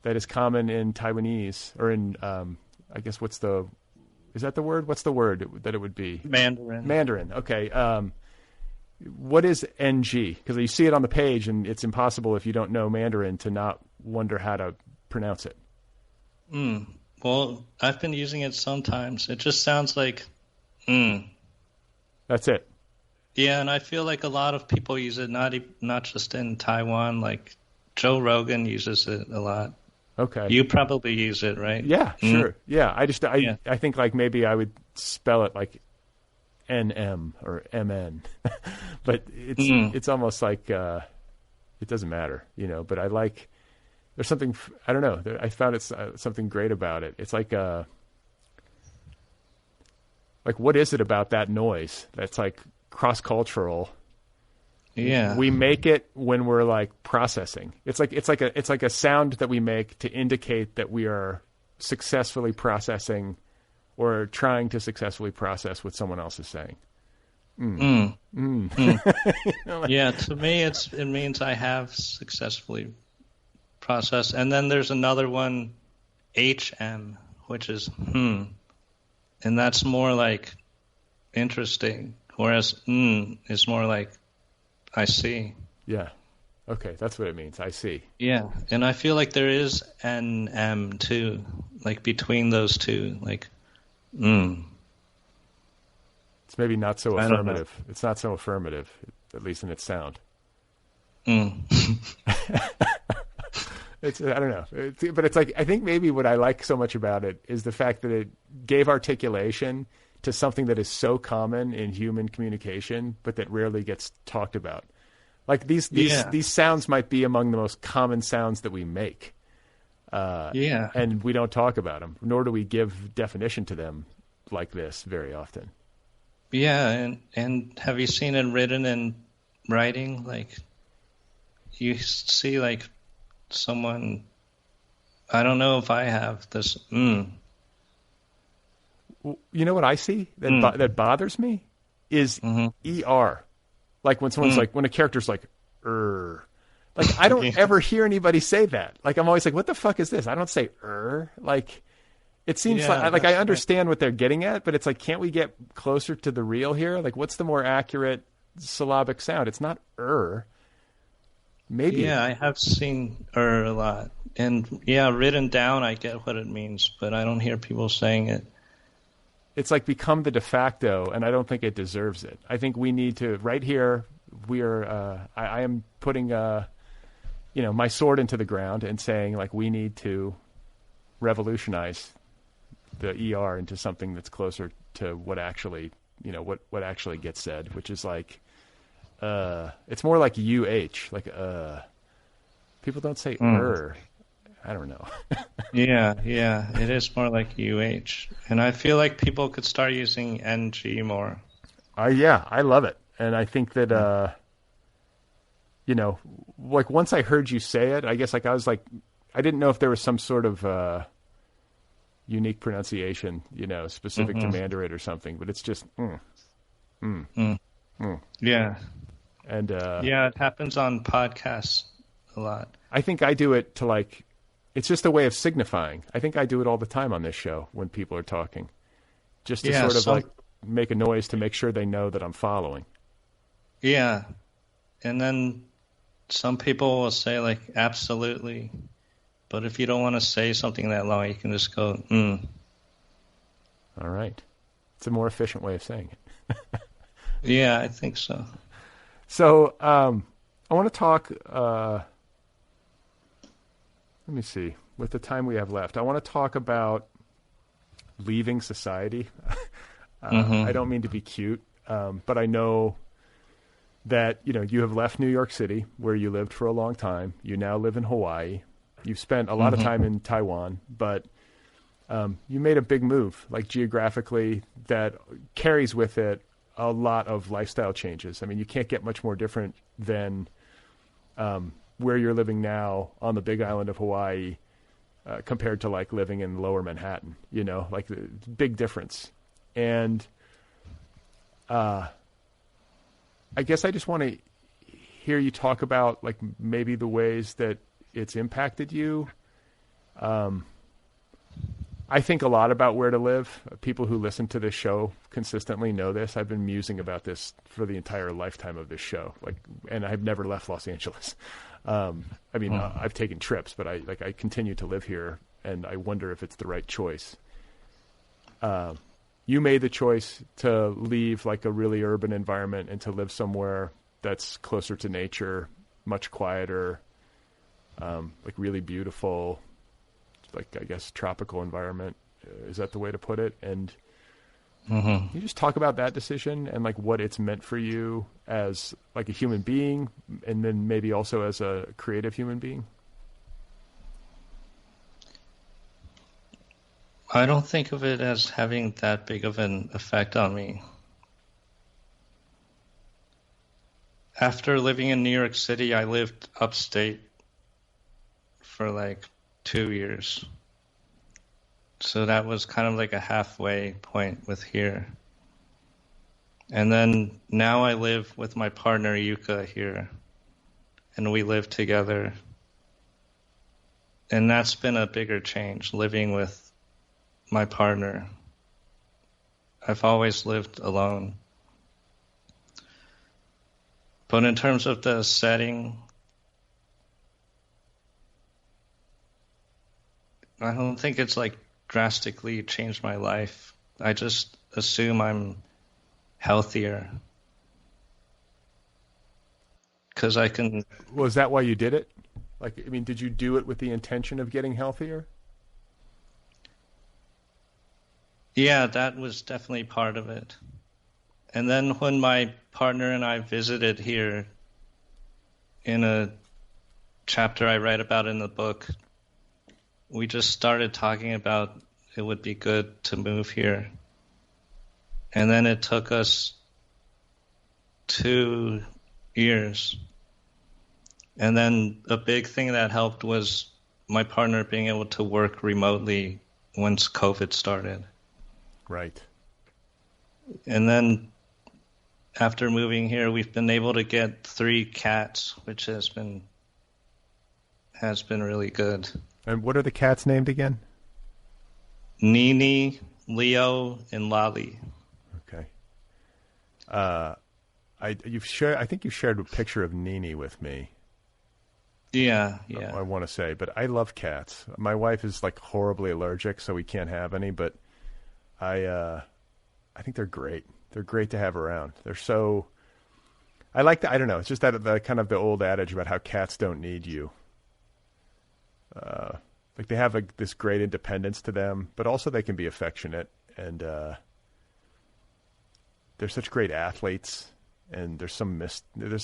that is common in Taiwanese or in I guess is that the word? What's the word that it would be? Mandarin. Mandarin. Okay. What is NG? Because you see it on the page, and it's impossible if you don't know Mandarin to not wonder how to pronounce it. Well, I've been using it sometimes. It just sounds like That's it. Yeah, and I feel like a lot of people use it, not just in Taiwan. Like Joe Rogan uses it a lot. Okay. You probably use it, right? Yeah, sure. Yeah, I think like maybe I would spell it like NM or MN, but it's almost like it doesn't matter, you know. But there's something, I don't know. I found it's something great about it. It's like what is it about that noise that's like cross-cultural? Yeah. We make it when we're like processing. It's like a sound that we make to indicate that we are successfully processing or trying to successfully process what someone else is saying. Yeah, to me it means I have successfully processed. And then there's another one, HM, which is and that's more like interesting, whereas is more like I see. Yeah. Okay, that's what it means. I see. Yeah, and I feel like there is an M too, like between those two, like It's maybe not so affirmative. It's not so affirmative, at least in its sound. It's I don't know, but it's like I think maybe what I like so much about it is the fact that it gave articulation to something that is so common in human communication, but that rarely gets talked about. Like these sounds might be among the most common sounds that we make. And we don't talk about them, nor do we give definition to them like this very often. Yeah, and have you seen it written in writing? Like you see like someone, I don't know if I have this. You know what I see that bothers me is ER. Like when someone's like, when a character's like, like I don't ever hear anybody say that. Like I'm always like, what the fuck is this? I don't say Like it seems like I understand what they're getting at, but it's like, can't we get closer to the real here? Like what's the more accurate syllabic sound? It's not Maybe. Yeah, I have seen a lot. And written down, I get what it means, but I don't hear people saying it. It's like become the de facto, and I don't think it deserves it. I think we need to, right here, I am putting, my sword into the ground and saying, like, we need to revolutionize the ER into something that's closer to what actually, what actually gets said, which is like, it's more like UH, like, people don't say I don't know. Yeah, it is more like UH. And I feel like people could start using NG more. I love it. And I think that, like once I heard you say it, I guess like I was like, I didn't know if there was some sort of unique pronunciation, specific to Mandarin or something, but it's just, Yeah. And it happens on podcasts a lot. I think I do it to like, it's just a way of signifying. I think I do it all the time on this show when people are talking, just to sort of like make a noise to make sure they know that I'm following. Yeah. And then some people will say like, absolutely. But if you don't want to say something that long, you can just go, All right. It's a more efficient way of saying it. Yeah, I think so. So I want to talk Let me see. With the time we have left, I want to talk about leaving society. I don't mean to be cute, but I know that, you have left New York City, where you lived for a long time. You now live in Hawaii. You've spent a lot of time in Taiwan, but you made a big move, like geographically, that carries with it a lot of lifestyle changes. I mean, you can't get much more different than where you're living now on the Big Island of Hawaii compared to like living in Lower Manhattan. Like the big difference. And I guess I just want to hear you talk about like maybe the ways that it's impacted you. I think a lot about where to live. People who listen to this show consistently know this. I've been musing about this for the entire lifetime of this show, and I've never left Los Angeles. I've taken trips, but I continue to live here, and I wonder if it's the right choice. You made the choice to leave like a really urban environment and to live somewhere that's closer to nature, much quieter, like really beautiful, like I guess tropical environment. Is that the way to put it? And can you just talk about that decision and like what it's meant for you as like a human being, and then maybe also as a creative human being? I don't think of it as having that big of an effect on me. After living in New York City, I lived upstate for like 2 years. So that was kind of like a halfway point with here. And then now I live with my partner Yuka here, and we live together. And that's been a bigger change, living with my partner. I've always lived alone. But in terms of the setting, I don't think it's like drastically changed my life. I just assume I'm healthier. Because I can... Well, is that why you did it? Like, I mean, did you do it with the intention of getting healthier? Yeah, that was definitely part of it. And then when my partner and I visited here in a chapter I write about in the book, we just started talking about it would be good to move here. And then it took us 2 years. And then a big thing that helped was my partner being able to work remotely once COVID started. Right. And then after moving here, we've been able to get 3 cats, which has been really good. And what are the cats named again? Nini, Leo, and Lolly. Okay. I think you shared a picture of Nini with me. Yeah. I want to say, but I love cats. My wife is like horribly allergic, so we can't have any, but I think they're great. They're great to have around. They're so, I like that. I don't know. It's just that the kind of the old adage about how cats don't need you. Like they have this great independence to them, but also they can be affectionate, and they're such great athletes, and there's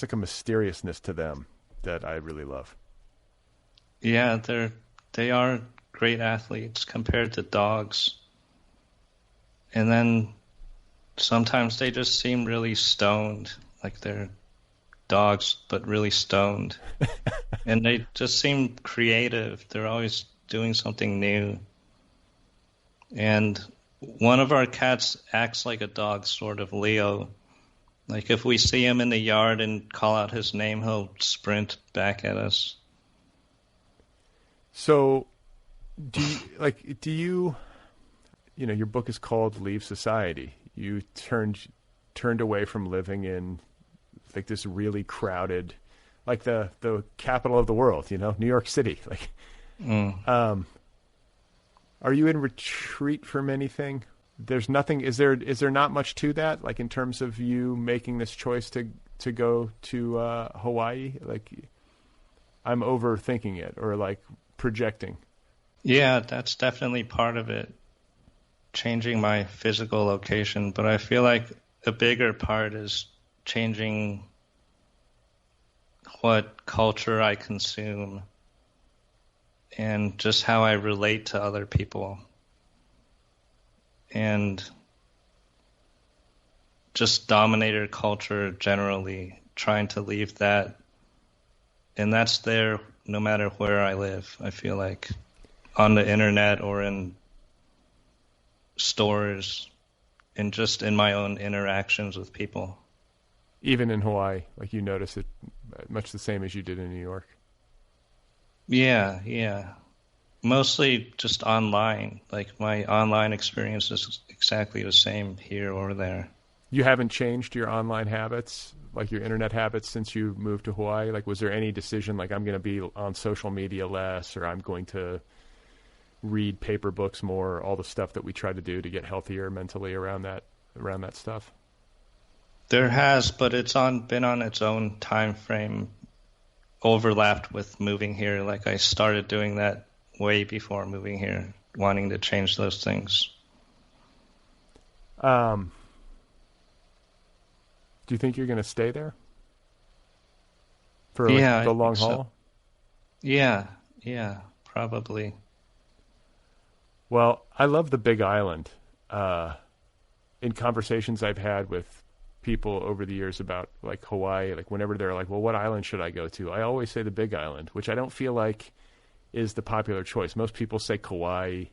like a mysteriousness to them that I really love. Yeah, they are great athletes compared to dogs. And then sometimes they just seem really stoned, like they're dogs, but really stoned. And they just seem creative. They're always doing something new. And one of our cats acts like a dog, sort of, Leo. Like if we see him in the yard and call out his name, he'll sprint back at us. So do you your book is called Leave Society. You turned away from living in like this really crowded, like the capital of the world, New York City. Like, are you in retreat from anything? There's nothing. Is there not much to that? Like in terms of you making this choice to go to Hawaii? Like, I'm overthinking it, or like projecting? Yeah, that's definitely part of it, changing my physical location. But I feel like a bigger part is changing what culture I consume and just how I relate to other people. And just dominator culture generally, trying to leave that. And that's there no matter where I live, I feel like, on the internet or in stores and just in my own interactions with people. Even in Hawaii, like you notice it much the same as you did in New York? Yeah. Mostly just online. Like my online experience is exactly the same here or there. You haven't changed your online habits, like your internet habits, since you moved to Hawaii? Like, was there any decision, like, I'm going to be on social media less, or I'm going to read paper books more, all the stuff that we try to do to get healthier mentally around that stuff? There has, but it's been on its own time frame, overlapped with moving here. Like I started doing that way before moving here, wanting to change those things. Do you think you're going to stay there for the long haul? So. Yeah, probably. Well, I love the Big Island. In conversations I've had with people over the years about like Hawaii, like whenever they're like, well, what island should I go to? I always say the Big Island, which I don't feel like is the popular choice. Most people say Kauai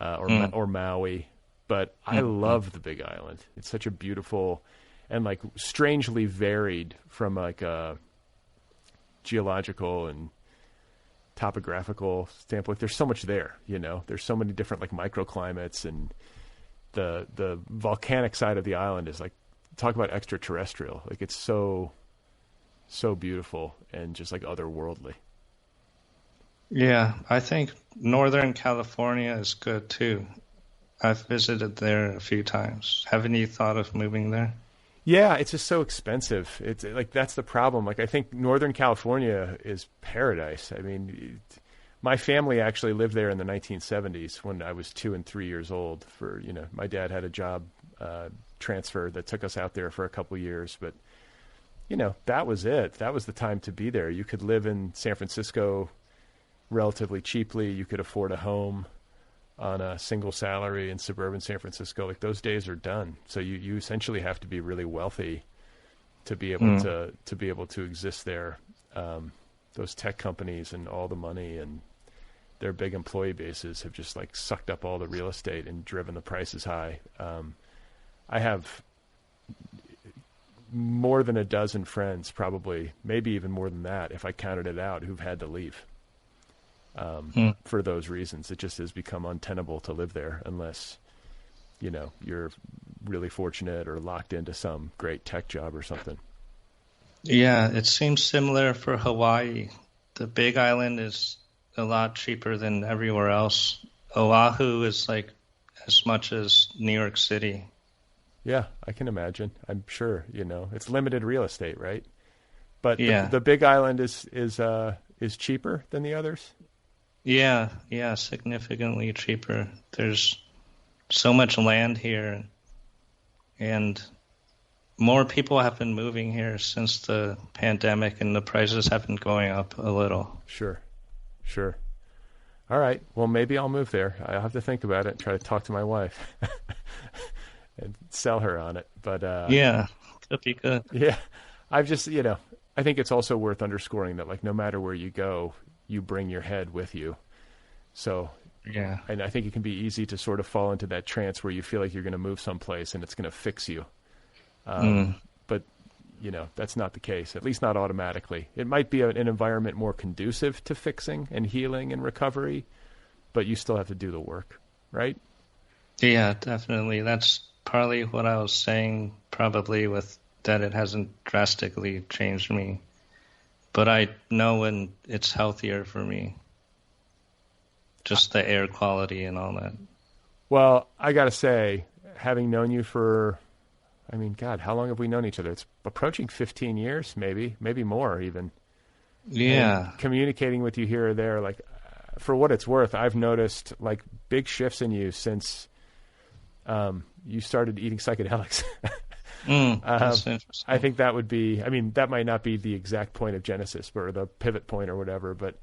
or Maui, but I love the Big Island. It's such a beautiful and like strangely varied from like a geological and topographical standpoint. There's so much there, you know. There's so many different like microclimates, and the volcanic side of the island is like, talk about extraterrestrial. Like it's so beautiful and just like otherworldly. Yeah, I think Northern California is good too. I've visited there a few times. Haven't you thought of moving there? Yeah, it's just so expensive. It's like that's the problem. Like I think Northern California is paradise. I mean, my family actually lived there in the 1970s when I was 2 and 3 years old. For my dad had a job transfer that took us out there for a couple of years, but that was it. That was the time to be there. You could live in San Francisco relatively cheaply. You could afford a home on a single salary in suburban San Francisco. Like those days are done. So you essentially have to be really wealthy to be able to exist there. Those tech companies and all the money and their big employee bases have just like sucked up all the real estate and driven the prices high. I have more than a dozen friends, probably maybe even more than that if I counted it out, who've had to leave. For those reasons. It just has become untenable to live there unless, you're really fortunate or locked into some great tech job or something. Yeah, it seems similar for Hawaii. The Big Island is a lot cheaper than everywhere else. Oahu is like as much as New York City. Yeah, I can imagine. I'm sure, it's limited real estate, right? But yeah. The Big Island is cheaper than the others? Yeah, significantly cheaper. There's so much land here, and more people have been moving here since the pandemic, and the prices have been going up a little. Sure. All right. Well, maybe I'll move there. I'll have to think about it and try to talk to my wife and sell her on it. But yeah, could be good. Yeah, I've just I think it's also worth underscoring that like no matter where you go, you bring your head with you. So, yeah. And I think it can be easy to sort of fall into that trance where you feel like you're going to move someplace and it's going to fix you. But, that's not the case, at least not automatically. It might be an environment more conducive to fixing and healing and recovery, but you still have to do the work, right? Yeah, definitely. That's partly what I was saying, probably with that it hasn't drastically changed me. But I know when it's healthier for me, just the air quality and all that. Well, I got to say, having known you for, God, how long have we known each other? It's approaching 15 years, maybe more even. Yeah. And communicating with you here or there, like, for what it's worth, I've noticed like big shifts in you since you started eating psychedelics. That's interesting. I think that would be, I mean, that might not be the exact point of Genesis or the pivot point or whatever, but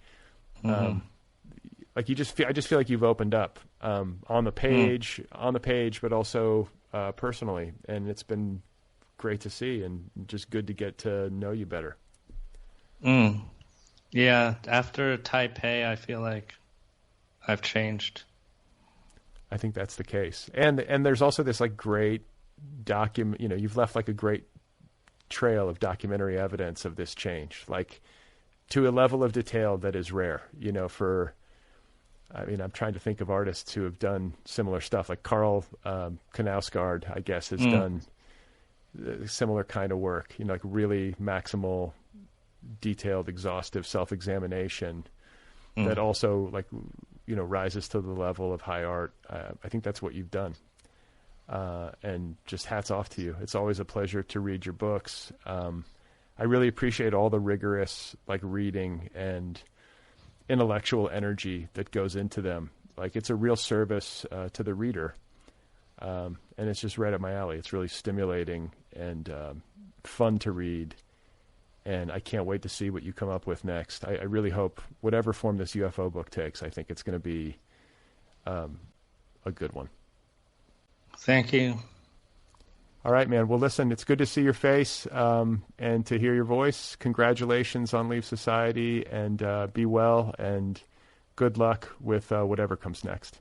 like I just feel like you've opened up on the page, but also personally, and it's been great to see and just good to get to know you better. Yeah, after Taipei, I feel like I've changed. I think that's the case, and there's also this like great document. You know, you've left like a great trail of documentary evidence of this change, like to a level of detail that is rare. You know, I mean, I'm trying to think of artists who have done similar stuff. Like Carl Knausgaard, I guess, has done similar kind of work. You know, like really maximal, detailed, exhaustive self-examination that also, like, you know, rises to the level of high art. I think that's what you've done. And just hats off to you. It's always a pleasure to read your books. I really appreciate all the rigorous, like, reading and intellectual energy that goes into them. Like, it's a real service to the reader. And it's just right up my alley. It's really stimulating and fun to read. And I can't wait to see what you come up with next. I really hope whatever form this UFO book takes, I think it's going to be a good one. Thank you. All right, man. Well, listen, it's good to see your face and to hear your voice. Congratulations on Leave Society, and be well, and good luck with whatever comes next.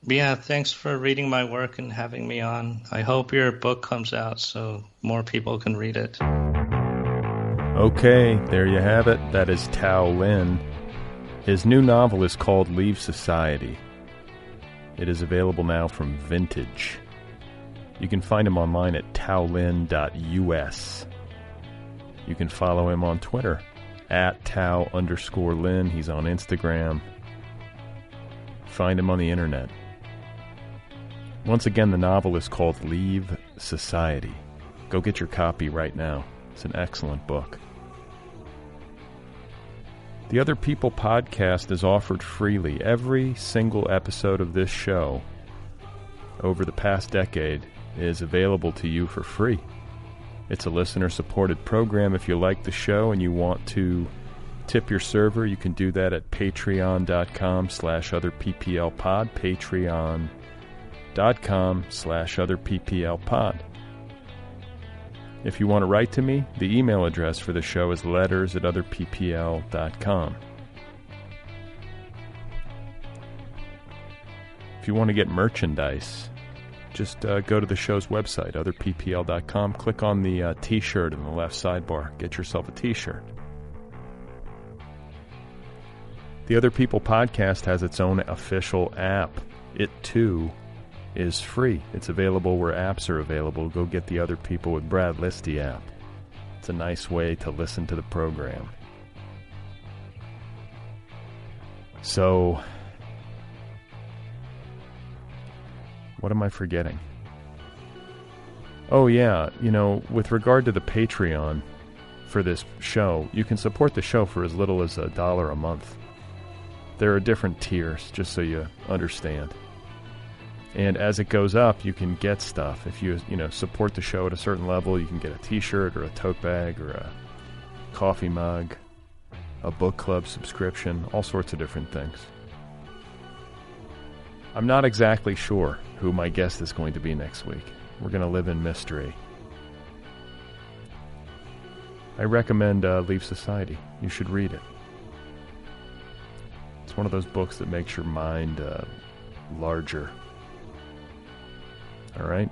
Yeah, thanks for reading my work and having me on. I hope your book comes out so more people can read it. Okay, there you have it. That is Tao Lin. His new novel is called Leave Society. It is available now from Vintage. You can find him online at taolin.us. You can follow him on Twitter at Tao_Lin. He's on Instagram. Find him on the internet. Once again, the novel is called Leave Society. Go get your copy right now. It's an excellent book. The Other People podcast is offered freely. Every single episode of this show over the past decade is available to you for free. It's a listener-supported program. If you like the show and you want to tip your server, you can do that at patreon.com/otherpplpod, patreon.com/otherpplpod. If you want to write to me, the email address for the show is letters@otherppl.com. If you want to get merchandise, just go to the show's website, otherppl.com. Click on the T-shirt in the left sidebar. Get yourself a T-shirt. The Other People podcast has its own official app. It, too, is free. It's available where apps are available. Go get the Other People with Brad Listy app. It's a nice way to listen to the program. So, what am I forgetting? Oh yeah, you know, with regard to the Patreon for this show, you can support the show for as little as $1 a month. There are different tiers, just so you understand. And as it goes up, you can get stuff. If you support the show at a certain level, you can get a T-shirt or a tote bag or a coffee mug, a book club subscription, all sorts of different things. I'm not exactly sure who my guest is going to be next week. We're going to live in mystery. I recommend Leave Society. You should read it. It's one of those books that makes your mind larger. All right?